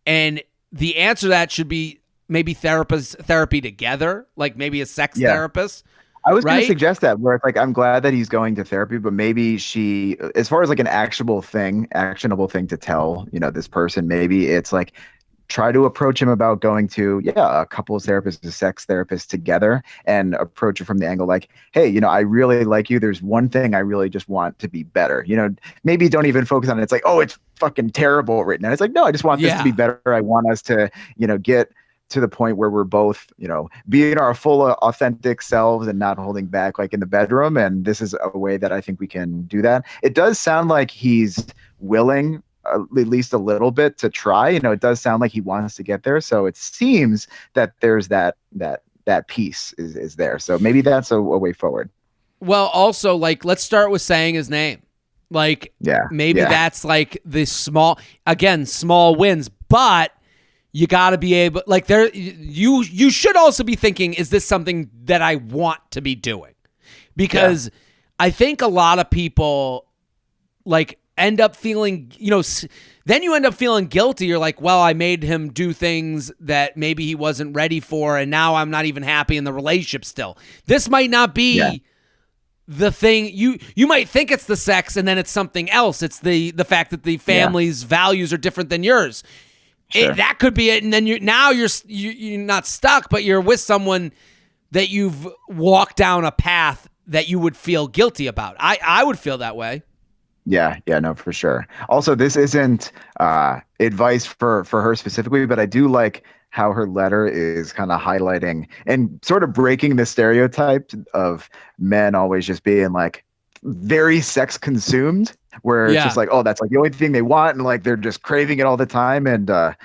And the answer to that should be maybe therapy together, like maybe a sex therapist. I was going to suggest that, where it's like, I'm glad that he's going to therapy, but maybe she, as far as like an actionable thing to tell, this person, maybe it's like, try to approach him about going to, a couples therapist, a sex therapist together, and approach it from the angle like, hey, I really like you. There's one thing I really just want to be better. Maybe don't even focus on it. It's like, oh, it's fucking terrible written. And it's like, no, I just want this to be better. I want us to, get to the point where we're both, being our full authentic selves and not holding back like in the bedroom. And this is a way that I think we can do that. It does sound like he's willing, at least a little bit, to try. It does sound like he wants to get there. So it seems that there's that piece is there. So maybe that's a way forward. Well, also, like, let's start with saying his name. Like, maybe that's like the small wins, but you got to be able, like, you should also be thinking, is this something that I want to be doing? Because I think a lot of people like end up feeling, then you end up feeling guilty. You're like, well, I made him do things that maybe he wasn't ready for, and now I'm not even happy in the relationship still. This might not be the thing. You might think it's the sex, and then it's something else. It's the fact that the family's values are different than yours. Sure. That could be it. And then you're not stuck, but you're with someone that you've walked down a path that you would feel guilty about. I would feel that way. Yeah, no, for sure. Also, this isn't advice for her specifically, but I do like how her letter is kind of highlighting and sort of breaking the stereotype of men always just being like very sex consumed, where it's just like, oh, that's like the only thing they want, and like they're just craving it all the time. And I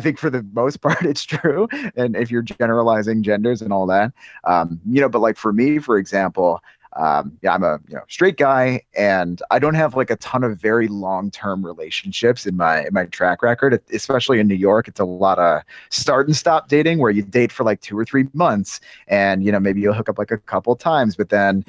think for the most part it's true, and if you're generalizing genders and all that, but like for me, for example, I'm a straight guy, and I don't have like a ton of very long-term relationships in my track record, especially in New York. It's a lot of start and stop dating, where you date for like 2 or 3 months, and maybe you'll hook up like a couple times, but then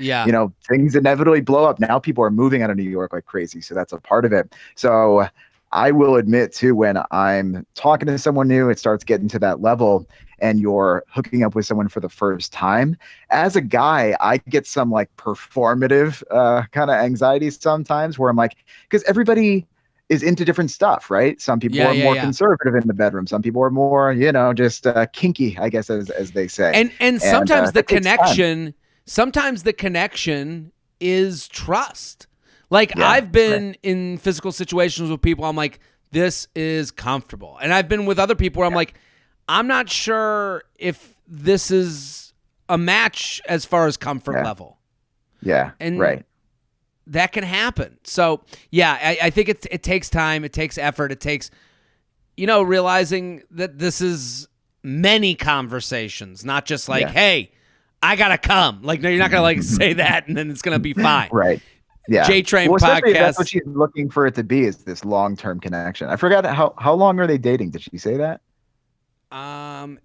things inevitably blow up. Now people are moving out of New York like crazy, so that's a part of it. So I will admit too, when I'm talking to someone new, it starts getting to that level, and you're hooking up with someone for the first time. As a guy, I get some like performative kind of anxiety sometimes, where I'm like, because everybody is into different stuff, right? Some people are more conservative in the bedroom. Some people are more, just kinky, I guess, as they say. And sometimes the connection is trust. Like, I've been in physical situations with people, I'm like, this is comfortable. And I've been with other people where I'm like, I'm not sure if this is a match as far as comfort level. Yeah, and that can happen. So, I think it takes time. It takes effort. It takes, realizing that this is many conversations, not just like, hey, I got to come. Like, no, you're not going to like say that and then it's going to be fine. Right. Yeah. J-Train podcast. That's what she's looking for it to be, is this long-term connection. I forgot how long are they dating? Did she say that?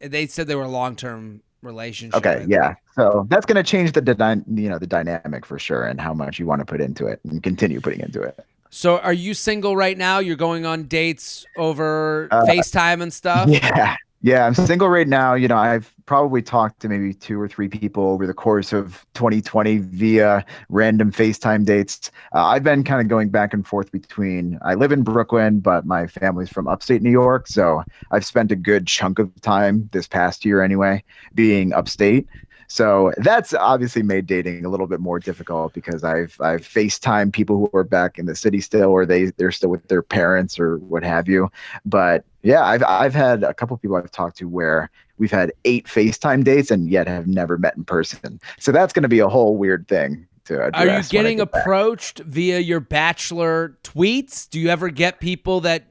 They said they were a long-term relationship. Okay, yeah. So that's going to change the dynamic for sure, and how much you want to put into it and continue putting into it. So are you single right now? You're going on dates over FaceTime and stuff? Yeah, I'm single right now. I've probably talked to maybe 2 or 3 people over the course of 2020 via random FaceTime dates. I've been kind of going back and forth between, I live in Brooklyn, but my family's from upstate New York. So I've spent a good chunk of time this past year anyway, being upstate. So that's obviously made dating a little bit more difficult, because I've FaceTime people who are back in the city still, or they're still with their parents or what have you. But yeah, I've had a couple of people I've talked to where we've had 8 FaceTime dates and yet have never met in person. So that's going to be a whole weird thing to address. Are you getting approached via your Bachelor tweets? Do you ever get people that,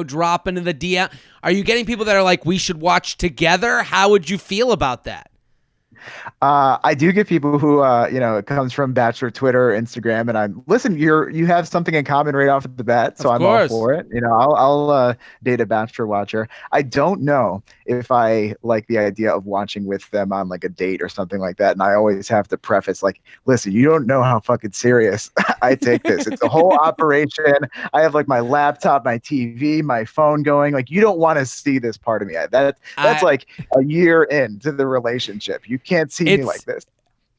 drop into the DM? Are you getting people that are like, we should watch together? How would you feel about that? I do get people who, it comes from Bachelor Twitter, Instagram, and listen. You have something in common right off the bat, so Of I'm all course. for it. I'll date a Bachelor watcher. I don't know if I like the idea of watching with them on like a date or something like that, and I always have to preface like, listen, you don't know how fucking serious I take this. It's a whole operation. I have like my laptop, my TV, my phone going. Like, you don't want to see this part of me. That's I like a year into the relationship. You can't see me like it's this.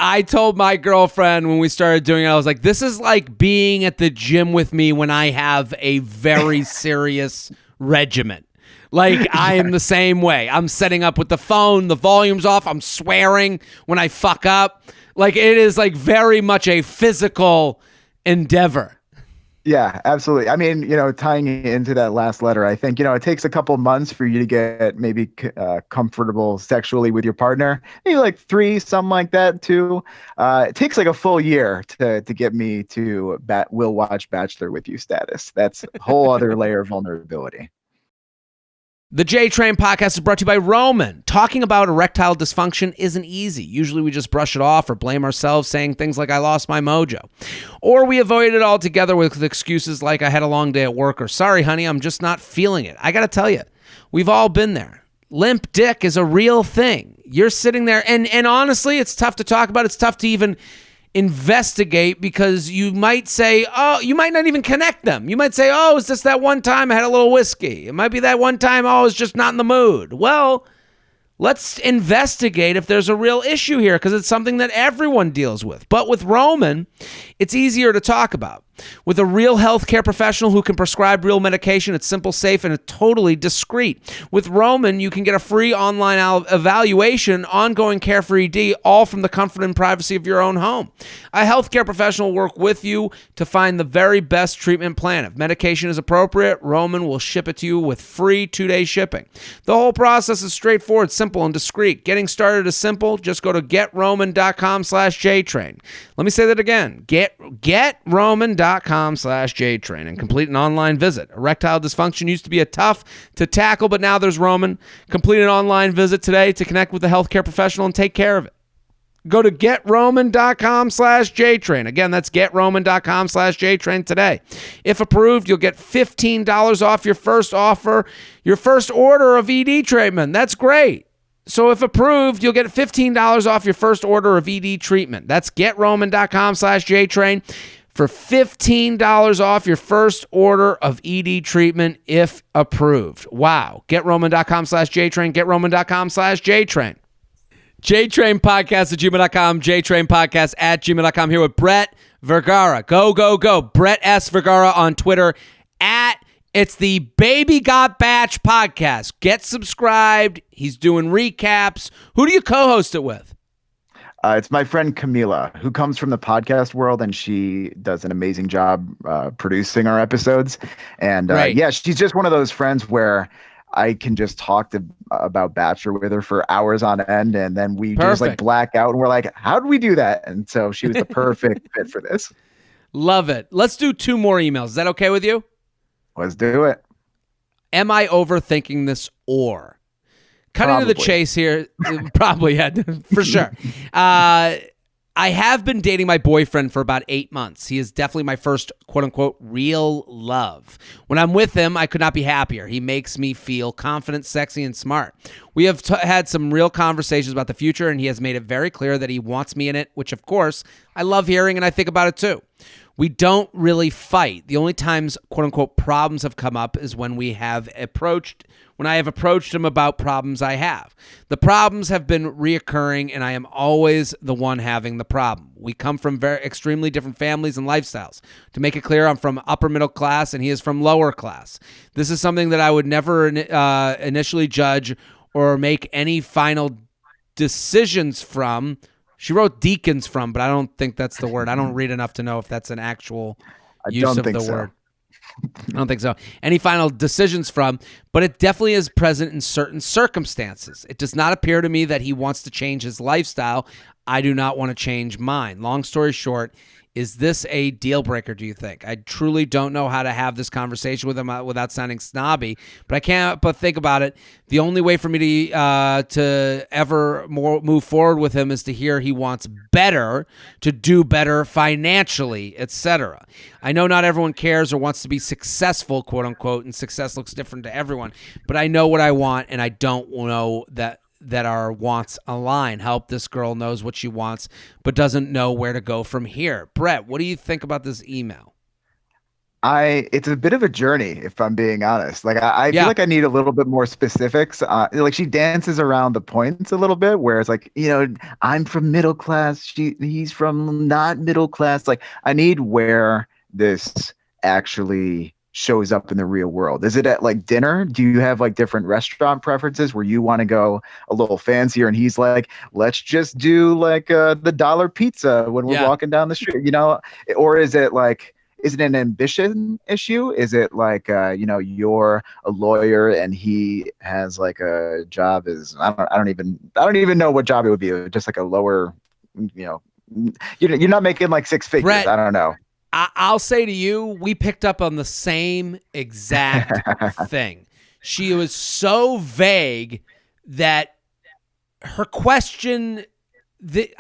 I told my girlfriend when we started doing it, I was like, this is like being at the gym with me when I have a very serious regimen. Like, I am the same way. I'm setting up with the phone, the volume's off, I'm swearing when I fuck up. Like, it is like very much a physical endeavor. Yeah, absolutely. I mean, tying into that last letter, I think, it takes a couple months for you to get maybe comfortable sexually with your partner. Maybe like three, something like that too. It takes like a full year to get me to will watch Bachelor with you status. That's a whole other layer of vulnerability. The J Train podcast is brought to you by Roman. Talking about erectile dysfunction isn't easy. Usually we just brush it off or blame ourselves, saying things like, I lost my mojo. Or we avoid it altogether with excuses like, I had a long day at work, or sorry, honey, I'm just not feeling it. I got to tell you, we've all been there. Limp dick is a real thing. You're sitting there, and honestly, it's tough to talk about. It's tough to even investigate, because you might say, oh, you might not even connect them. You might say, oh, is this that one time I had a little whiskey? It might be that one time, oh, I was just not in the mood. Well, let's investigate if there's a real issue here, because it's something that everyone deals with. But with Roman, it's easier to talk about. With a real healthcare professional who can prescribe real medication, it's simple, safe, and totally discreet. With Roman, you can get a free online evaluation, ongoing care for ED, all from the comfort and privacy of your own home. A healthcare professional will work with you to find the very best treatment plan. If medication is appropriate, Roman will ship it to you with free 2-day shipping. The whole process is straightforward, simple, and discreet. Getting started is simple. Just go to GetRoman.com/JTrain. Let me say that again. GetRoman.com/JTrain and complete an online visit. Erectile dysfunction used to be a tough to tackle, but now there's Roman. Complete an online visit today to connect with a healthcare professional and take care of it. Go to GetRoman.com/JTrain. Again, that's GetRoman.com/JTrain today. If approved, you'll get $15 off your first order of ED treatment. That's great. So if approved, you'll get $15 off your first order of ED treatment. That's GetRoman.com/JTrain for $15 off your first order of ED treatment if approved. Wow. GetRoman.com/JTrain. GetRoman.com/JTrain. JTrain Podcast at gmail.com. JTrain Podcast at gmail.com. Here with Brett Vergara. Go, go, go. Brett S. Vergara on Twitter at It's the Baby Got Batch podcast. Get subscribed. He's doing recaps. Who do you co-host it with? It's my friend Camila, who comes from the podcast world, and she does an amazing job producing our episodes. And Right. yeah, she's just one of those friends where I can just talk about Bachelor with her for hours on end, and then we just like black out, and we're like, how did we do that? And so she was the perfect fit for this. Love it. Let's do 2 more emails. Is that okay with you? Let's do it. Am I overthinking this, or? Cutting to the chase here, probably, yeah, for sure. I have been dating my boyfriend for about 8 months. He is definitely my first, quote-unquote, real love. When I'm with him, I could not be happier. He makes me feel confident, sexy, and smart. We have had some real conversations about the future, and he has made it very clear that he wants me in it, which, of course, I love hearing, and I think about it, too. We don't really fight. The only times, quote-unquote, problems have come up is when I have approached him about problems I have. The problems have been reoccurring, and I am always the one having the problem. We come from very extremely different families and lifestyles. To make it clear, I'm from upper middle class, and he is from lower class. This is something that I would never initially judge or make any final decisions from. She wrote deacons from, but I don't think that's the word. I don't read enough to know if that's an actual use of the word. I don't think so. Any final decisions from, but it definitely is present in certain circumstances. It does not appear to me that he wants to change his lifestyle. I do not want to change mine. Long story short, Is this a deal breaker, do you think? I truly don't know how to have this conversation with him without sounding snobby, but I can't but think about it. The only way for me to ever move forward with him is to hear he wants better, to do better financially, etc. I know not everyone cares or wants to be successful, quote unquote, and success looks different to everyone, but I know what I want, and I don't know that our wants align. Help, this girl knows what she wants, but doesn't know where to go from here. Brett, what do you think about this email? It's a bit of a journey, if I'm being honest. Like I feel Yeah. like I need a little bit more specifics. Like she dances around the points a little bit, where it's like, I'm from middle class. He's from not middle class. Like I need where this actually shows up in the real world. Is it at like dinner? Do you have like different restaurant preferences where you want to go a little fancier and he's like, let's just do like the dollar pizza when we're walking down the street, or is it an ambition issue? Is it like you're a lawyer and he has like a job as I don't even know what job it would be. Just like a lower, you're not making like six figures. Brett, I don't know. I'll say to you, we picked up on the same exact thing. She was so vague that her question,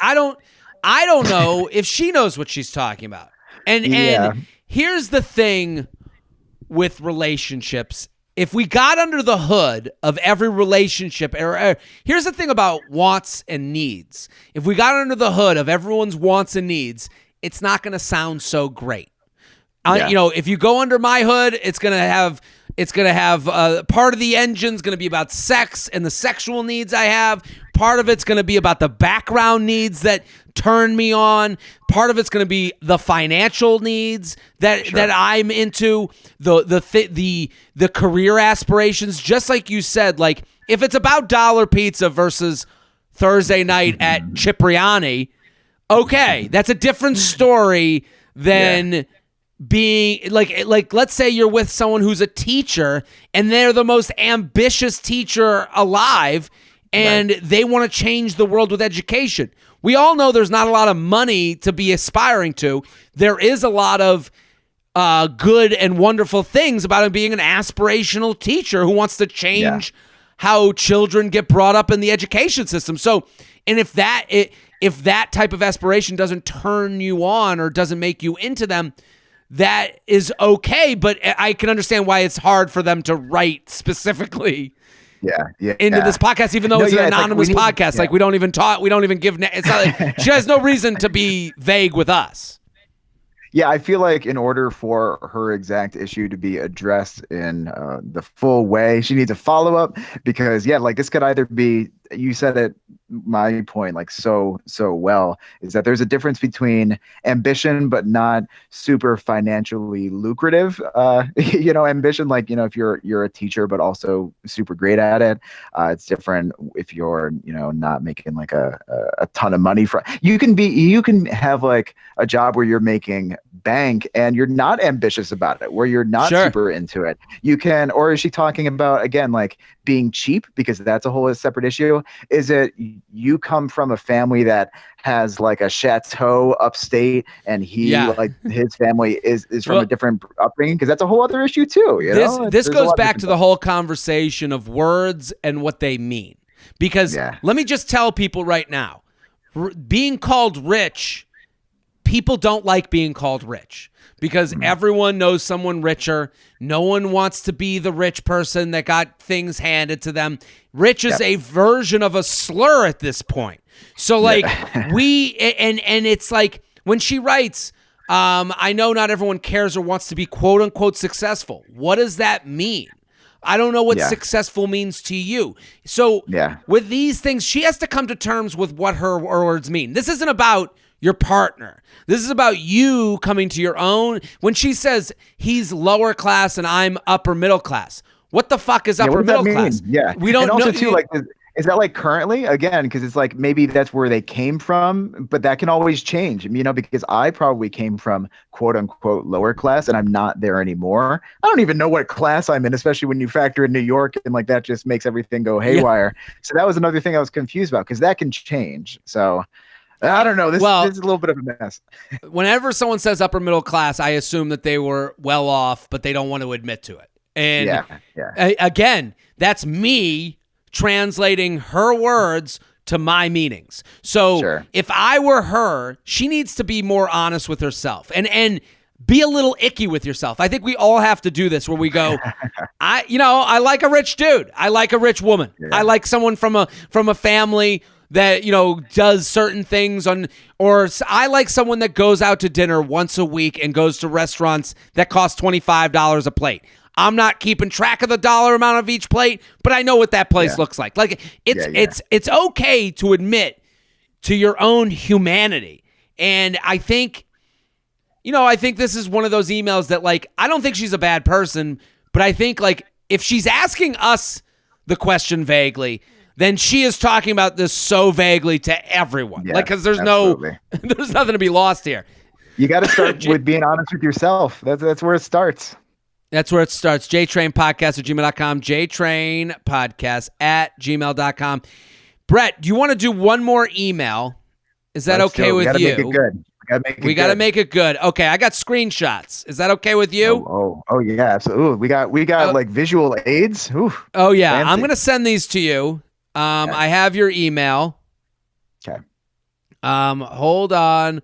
I don't know if she knows what she's talking about. And here's the thing with relationships. If we got under the hood of every relationship, here's the thing about wants and needs. If we got under the hood of everyone's wants and needs, it's not going to sound so great. If you go under my hood, it's going to have part of the engine's going to be about sex and the sexual needs I have. Part of it's going to be about the background needs that turn me on. Part of it's going to be the financial needs that I'm into. The career aspirations, just like you said. Like if it's about dollar pizza versus Thursday night at Cipriani, okay, that's a different story than being like let's say you're with someone who's a teacher and they're the most ambitious teacher alive and they want to change the world with education. We all know there's not a lot of money to be aspiring to. There is a lot of good and wonderful things about him being an aspirational teacher who wants to change how children get brought up in the education system. So, and if that type of aspiration doesn't turn you on or doesn't make you into them, that is okay, but I can understand why it's hard for them to write specifically into this podcast, even though it's an anonymous podcast. Like we don't even talk, we don't even give, it's not like, she has no reason to be vague with us. Yeah, I feel like in order for her exact issue to be addressed in the full way, she needs a follow-up because, like this could either be, you said it, my point, like so well, is that there's a difference between ambition but not super financially lucrative, ambition, like, if you're a teacher but also super great at it. It's different if you're, not making like a ton of money. You can have like a job where you're making bank and you're not ambitious about it, where you're not super into it. You can, or is she talking about, again, like being cheap? Because that's a whole separate issue. Is it you come from a family that has like a chateau upstate and like his family is from a different upbringing? Because that's a whole other issue too. This goes back to the whole conversation of words and what they mean. Because let me just tell people right now, being called rich, people don't like being called rich because everyone knows someone richer. No one wants to be the rich person that got things handed to them. Rich is a version of a slur at this point. So like and it's like when she writes, I know not everyone cares or wants to be quote unquote successful. What does that mean? I don't know what successful means to you. So with these things, she has to come to terms with what her words mean. This isn't about your partner. This is about you coming to your own. When she says he's lower class and I'm upper middle class, what the fuck is upper middle class? Yeah, we don't and also know. Too, like, is that like currently, again, because it's like maybe that's where they came from, but that can always change, because I probably came from quote unquote lower class and I'm not there anymore. I don't even know what class I'm in, especially when you factor in New York, and like that just makes everything go haywire. So that was another thing I was confused about, because that can change. So I don't know. This is a little bit of a mess. Whenever someone says upper middle class, I assume that they were well off, but they don't want to admit to it. And again, that's me translating her words to my meanings. So if I were her, she needs to be more honest with herself and be a little icky with yourself. I think we all have to do this where we go, I like a rich dude. I like a rich woman. Yeah. I like someone from a family that, does certain things or I like someone that goes out to dinner once a week and goes to restaurants that cost $25 a plate. I'm not keeping track of the dollar amount of each plate, but I know what that place looks like. Like it's okay to admit to your own humanity. And I think this is one of those emails that I don't think she's a bad person, but I think if she's asking us the question vaguely, then she is talking about this so vaguely to everyone. Because there's there's nothing to be lost here. You got to start with being honest with yourself. That's where it starts. That's where it starts. JTrainPodcast@gmail.com. JTrainPodcast@gmail.com. Brett, do you want to do one more email? Is that okay with you? Make it good. We got to make it good. Okay, I got screenshots. Is that okay with you? Oh yeah, absolutely. We got visual aids. Ooh, oh yeah, fancy. I'm gonna send these to you. I have your email. Okay. Hold on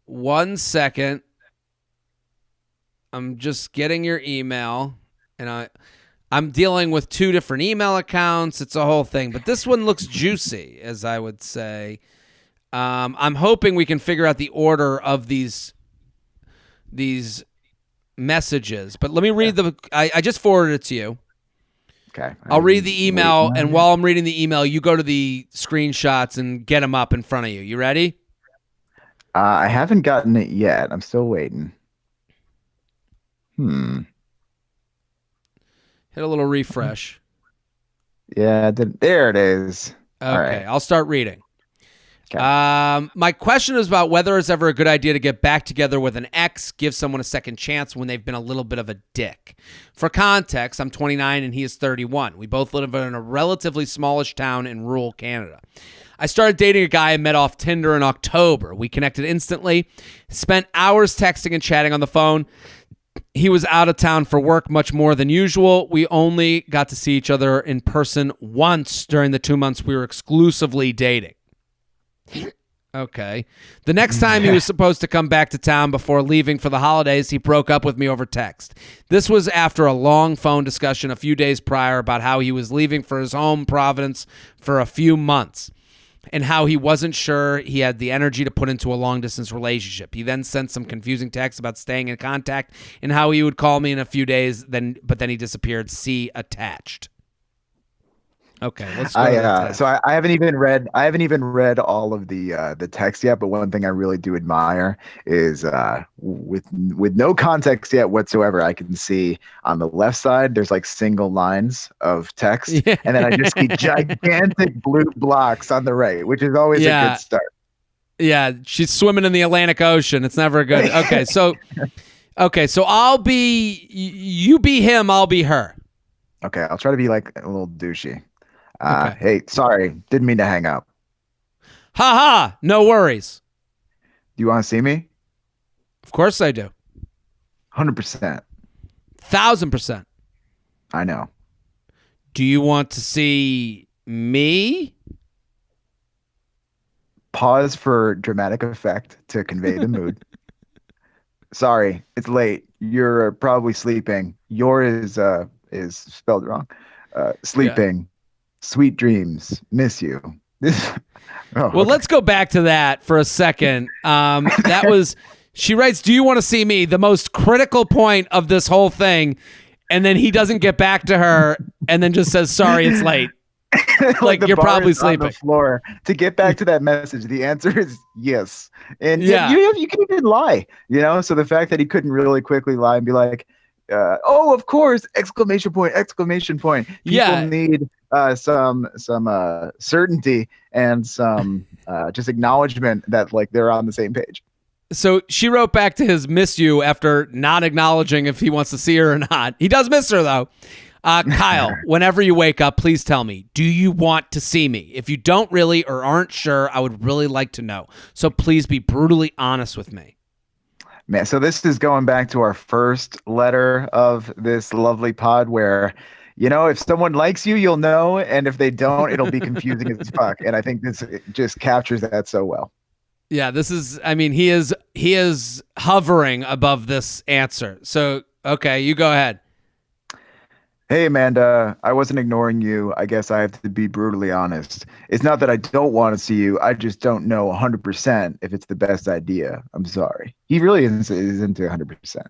1 second. I'm just getting your email, and I'm dealing with 2 different email accounts. It's a whole thing, but this one looks juicy, as I would say. I'm hoping we can figure out the order of these messages, but let me read I just forwarded it to you. Okay. I'll read the email, and while I'm reading the email, you go to the screenshots and get them up in front of you. You ready? I haven't gotten it yet. I'm still waiting. Hit a little refresh. Yeah, there it is. Okay, all right. I'll start reading. Okay. My question is about whether it's ever a good idea to get back together with an ex, give someone a second chance when they've been a little bit of a dick. For context, I'm 29 and he is 31. We both live in a relatively smallish town in rural Canada. I started dating a guy I met off Tinder in October. We connected instantly, spent hours texting and chatting on the phone. He was out of town for work much more than usual. We only got to see each other in person once during the 2 months we were exclusively dating. Okay. The next time he was supposed to come back to town before leaving for the holidays, he broke up with me over text. This was after a long phone discussion a few days prior about how he was leaving for his home Providence for a few months and how he wasn't sure he had the energy to put into a long-distance relationship. He then sent some confusing texts about staying in contact and how he would call me in a few days, but then he disappeared. See attached. Okay, let's go. I haven't even read all of the text yet, but one thing I really do admire is with no context yet whatsoever, I can see on the left side there's single lines of text, and then I just see gigantic blue blocks on the right, which is always a good start. Yeah, she's swimming in the Atlantic Ocean. It's never good. Okay, so I'll be you be him, I'll be her. Okay, I'll try to be a little douchey. Okay. Hey, sorry, didn't mean to hang up. Ha ha, no worries. Do you want to see me? Of course I do. 100%. 1,000%. I know. Do you want to see me? Pause for dramatic effect to convey the mood. Sorry, it's late. You're probably sleeping. Your is spelled wrong. Sleeping. Yeah. Sweet dreams. Miss you. Well, let's go back to that for a second. That was, she writes, do you want to see me? The most critical point of this whole thing. And then he doesn't get back to her and then just says, sorry, it's late. You're probably sleeping. On the floor. To get back to that message, the answer is yes. And you can even lie, So the fact that he couldn't really quickly lie and be like, oh, of course! Exclamation point! Exclamation point! People need some certainty and some just acknowledgement that they're on the same page. So she wrote back to his miss you after not acknowledging if he wants to see her or not. He does miss her though. Kyle, whenever you wake up, please tell me, do you want to see me? If you don't really or aren't sure, I would really like to know. So please be brutally honest with me. Man, so this is going back to our first letter of this lovely pod where, if someone likes you, you'll know. And if they don't, it'll be confusing as fuck. And I think this just captures that so well. Yeah, he is hovering above this answer. So, okay, you go ahead. Hey, Amanda, I wasn't ignoring you. I guess I have to be brutally honest. It's not that I don't want to see you. I just don't know 100% if it's the best idea. I'm sorry. He really is into 100%.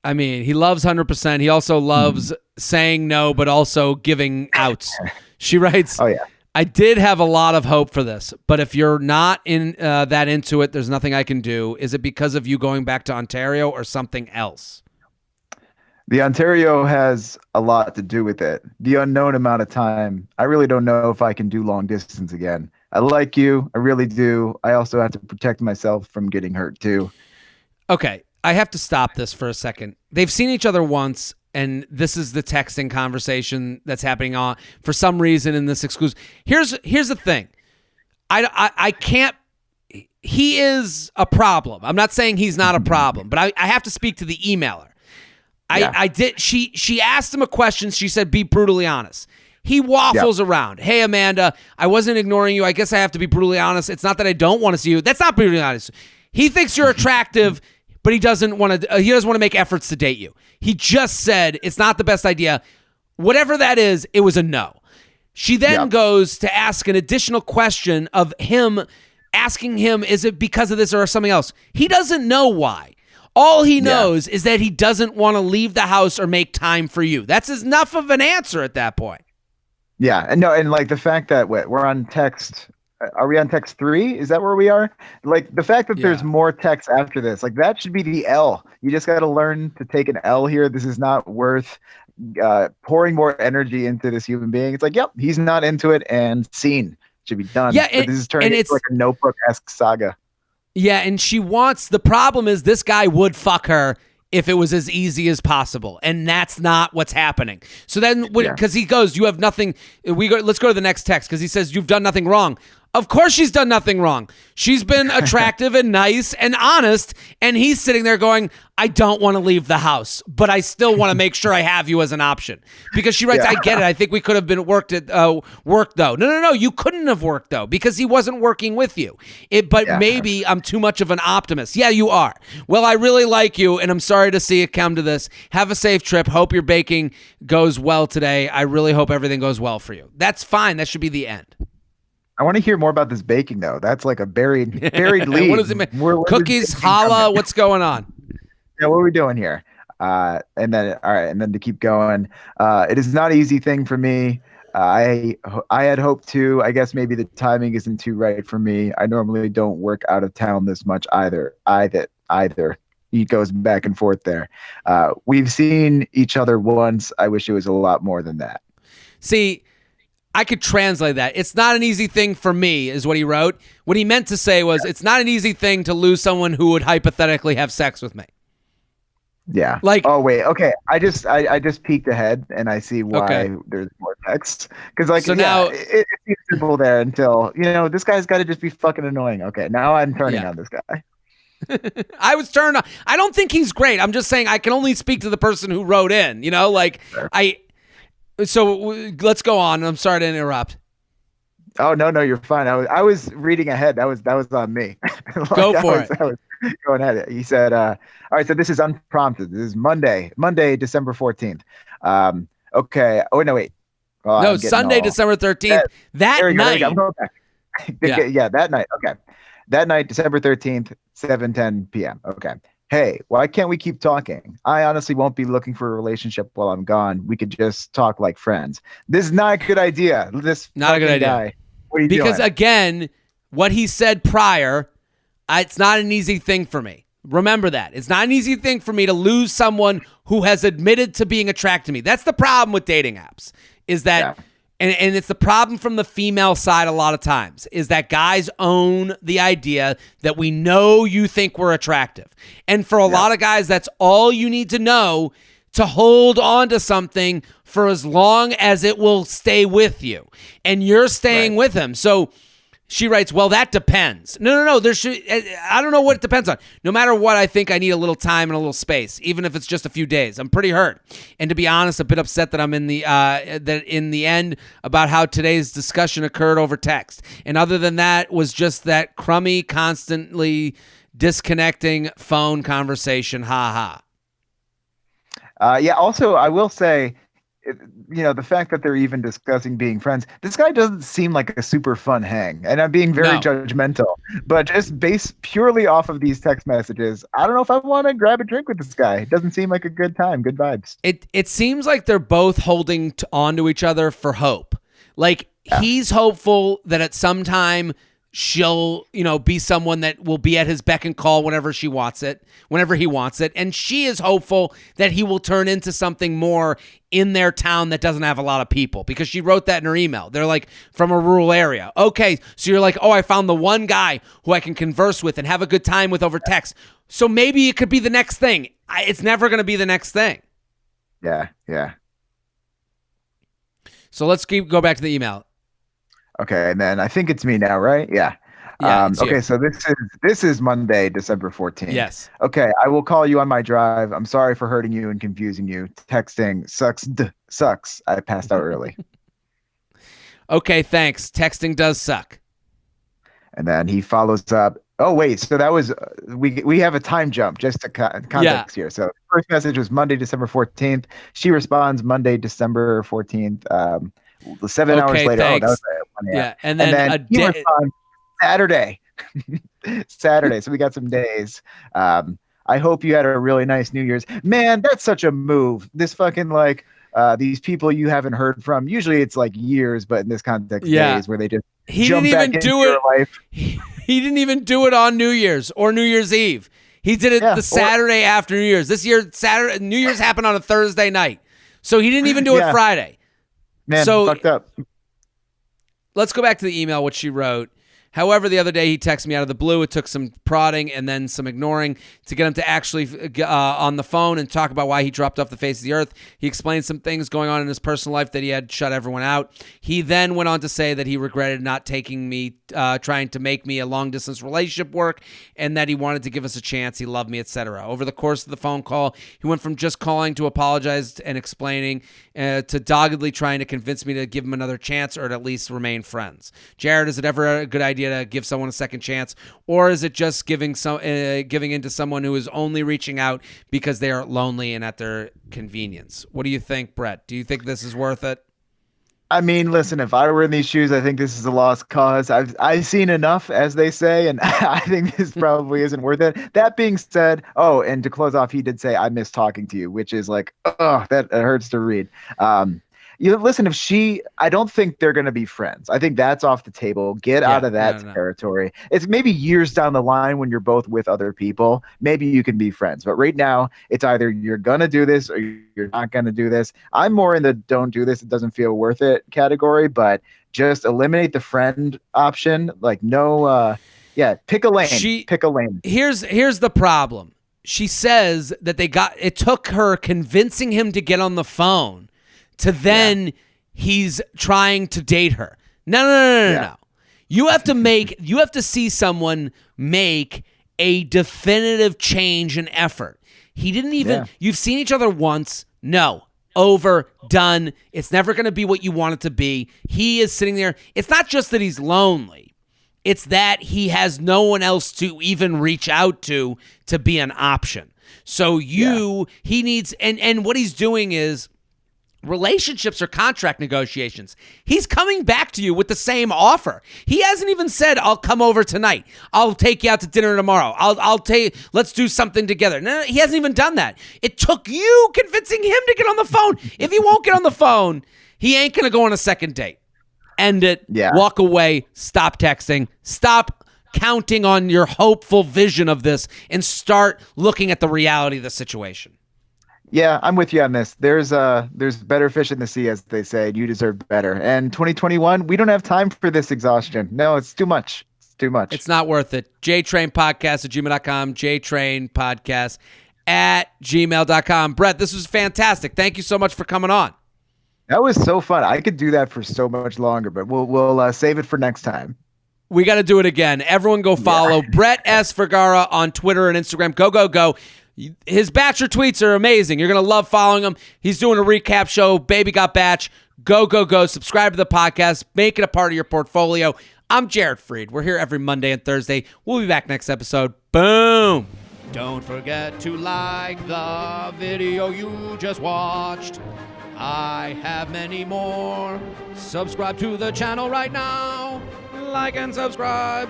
I mean, he loves 100%. He also loves saying no, but also giving outs. She writes, oh, yeah. I did have a lot of hope for this, but if you're not that into it, there's nothing I can do. Is it because of you going back to Ontario or something else? The Ontario has a lot to do with it. The unknown amount of time. I really don't know if I can do long distance again. I like you. I really do. I also have to protect myself from getting hurt too. Okay. I have to stop this for a second. They've seen each other once, and this is the texting conversation that's happening on for some reason in this exclusive. Here's the thing. I can't. He is a problem. I'm not saying he's not a problem, but I have to speak to the emailer. I did. She asked him a question. She said, "Be brutally honest." He waffles around. Hey, Amanda, I wasn't ignoring you. I guess I have to be brutally honest. It's not that I don't want to see you. That's not brutally honest. He thinks you're attractive, but he doesn't want to. He doesn't want to make efforts to date you. He just said it's not the best idea. Whatever that is, it was a no. She then goes to ask an additional question of him, asking him, "Is it because of this or something else?" He doesn't know why. All he knows is that he doesn't want to leave the house or make time for you. That's enough of an answer at that point. Yeah, and no, and like the fact that we're on text. Are we on text 3? Is that where we are? Like the fact that there's more text after this, like that should be the L. You just got to learn to take an L here. This is not worth pouring more energy into this human being. It's like, yep, he's not into it, and scene should be done. Yeah, but this is turning into like a Notebook-esque saga. Yeah, and the problem is this guy would fuck her if it was as easy as possible, and that's not what's happening. So then, because he goes, you have nothing, let's go to the next text, because he says, you've done nothing wrong. Of course she's done nothing wrong. She's been attractive and nice and honest, and he's sitting there going, I don't want to leave the house, but I still want to make sure I have you as an option. Because she writes, I get it. I think we could have been work though. No. You couldn't have worked though, because he wasn't working with you. Maybe I'm too much of an optimist. Yeah, you are. Well, I really like you, and I'm sorry to see it come to this. Have a safe trip. Hope your baking goes well today. I really hope everything goes well for you. That's fine. That should be the end. I want to hear more about this baking, though. That's like a buried lead. What does it mean? Cookies, challah, what's going on? Yeah, what are we doing here? And then to keep going, it is not an easy thing for me. I had hoped to. I guess maybe the timing isn't too right for me. I normally don't work out of town this much either. He goes back and forth there. We've seen each other once. I wish it was a lot more than that. See, I could translate that. It's not an easy thing for me, is what he wrote. What he meant to say was, it's not an easy thing to lose someone who would hypothetically have sex with me. Yeah. Like, oh wait, okay. I just peeked ahead and I see why there's more text. Because now it seems simple there until this guy's got to just be fucking annoying. Okay, now I'm turning on this guy. I was turned on. I don't think he's great. I'm just saying I can only speak to the person who wrote in. Sure. So let's go on. I'm sorry to interrupt. Oh no, you're fine. I was reading ahead. That was on me. Go for it. I was going at it. He said, "All right, so this is unprompted. This is Monday, December 14th. Okay. Oh no, wait. Oh, no, Sunday, December 13th. That night. I'm going back. Yeah, that night. Okay, that night, December 13th, 7:10 p.m. Okay." Hey, why can't we keep talking? I honestly won't be looking for a relationship while I'm gone. We could just talk like friends. This is not a good idea. Not a good idea. Guy. What are you doing? Because again, what he said prior, it's not an easy thing for me. Remember that. It's not an easy thing for me to lose someone who has admitted to being attracted to me. That's the problem with dating apps, is that And it's the problem from the female side a lot of times, is that guys own the idea that we know you think we're attractive. And for a lot of guys, that's all you need to know to hold on to something for as long as it will stay with you. And you're staying with him. So she writes, well, that depends. No. I don't know what it depends on. No matter what, I think I need a little time and a little space, even if it's just a few days. I'm pretty hurt. And to be honest, a bit upset that I'm in the end about how today's discussion occurred over text. And other than that, was just that crummy, constantly disconnecting phone conversation. Ha ha. Yeah. Also, I will say, the fact that they're even discussing being friends, this guy doesn't seem like a super fun hang. And I'm being very judgmental, but just based purely off of these text messages, I don't know if I want to grab a drink with this guy. It doesn't seem like a good time, good vibes. It seems like they're both holding on to each other for hope. Like he's hopeful that at some time she'll, be someone that will be at his beck and call whenever he wants it. And she is hopeful that he will turn into something more in their town that doesn't have a lot of people, because she wrote that in her email. They're like from a rural area. Okay. So you're like, oh, I found the one guy who I can converse with and have a good time with over text. So maybe it could be the next thing. It's never going to be the next thing. Yeah. Yeah. So let's go back to the email. Okay, and then I think it's me now, right? Yeah. Okay, so this is Monday, December 14th. Yes. Okay, I will call you on my drive. I'm sorry for hurting you and confusing you. Texting sucks. I passed out early. Okay, thanks. Texting does suck. And then he follows up. Oh, wait, so that was we have a time jump just to context here. So first message was Monday, December 14th. She responds Monday, December 14th. 7 hours later. Thanks. Oh, that was 1 a.m. Yeah, and then he responds Saturday. Saturday. So we got some days. I hope you had a really nice New Year's. Man, that's such a move. This fucking these people you haven't heard from. Usually it's like years, but in this context, days where they just jump back into your life. He didn't even do it on New Year's or New Year's Eve. He did it the Saturday after New Year's. This year, New Year's happened on a Thursday night. So he didn't even do it Friday. Man, so fucked up. Let's go back to the email, which she wrote. However, the other day he texted me out of the blue. It took some prodding and then some ignoring to get him to actually on the phone and talk about why he dropped off the face of the earth. He explained some things going on in his personal life that he had shut everyone out. He then went on to say that he regretted not taking me, trying to make me a long-distance relationship work, and that he wanted to give us a chance. He loved me, etc. Over the course of the phone call, he went from just calling to apologize and explaining to doggedly trying to convince me to give him another chance or to at least remain friends. Jared, is it ever a good idea to give someone a second chance, or is it just giving into someone who is only reaching out because they are lonely and at their convenience? What do you think, Brett? Do you think this is worth it? I mean, listen, if I were in these shoes, I think this is a lost cause. I've seen enough, as they say, and I think this probably isn't worth it. That being said, and to close off, he did say, I miss talking to you, which is like, that hurts to read. Listen, I don't think they're going to be friends. I think that's off the table. Get out of that territory. It's maybe years down the line when you're both with other people. Maybe you can be friends. But right now, it's either you're going to do this or you're not going to do this. I'm more in the don't do this, it doesn't feel worth it category, but just eliminate the friend option. Like, no, pick a lane. Pick a lane. Here's the problem. She says that it took her convincing him to get on the phone to then he's trying to date her. No. You have to see someone make a definitive change and effort. He didn't even, you've seen each other once. No, over, done. It's never going to be what you want it to be. He is sitting there. It's not just that he's lonely. It's that he has no one else to even reach out to be an option. So he needs, and what he's doing is, relationships are contract negotiations. He's coming back to you with the same offer. He hasn't even said, I'll come over tonight. I'll take you out to dinner tomorrow. Let's do something together. No, he hasn't even done that. It took you convincing him to get on the phone. If he won't get on the phone, he ain't going to go on a second date. End it. Yeah. Walk away. Stop texting. Stop counting on your hopeful vision of this and start looking at the reality of the situation. Yeah, I'm with you on this. There's better fish in the sea, as they say. You deserve better. And 2021, we don't have time for this exhaustion. No, it's too much. It's too much. It's not worth it. JTrainPodcast@gmail.com, JTrainPodcast at gmail.com. Brett, this was fantastic. Thank you so much for coming on. That was so fun. I could do that for so much longer, but we'll save it for next time. We got to do it again. Everyone go follow Brett S. Vergara on Twitter and Instagram. Go. His Bachelor tweets are amazing. You're going to love following him. He's doing a recap show. Baby Got Batch. Go. Subscribe to the podcast. Make it a part of your portfolio. I'm Jared Freid. We're here every Monday and Thursday. We'll be back next episode. Boom. Don't forget to like the video you just watched. I have many more. Subscribe to the channel right now. Like and subscribe,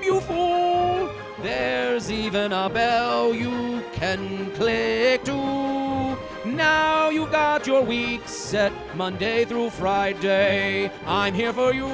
you fool. There's even a bell you can click to. Now you've got your week set Monday through Friday. I'm here for you.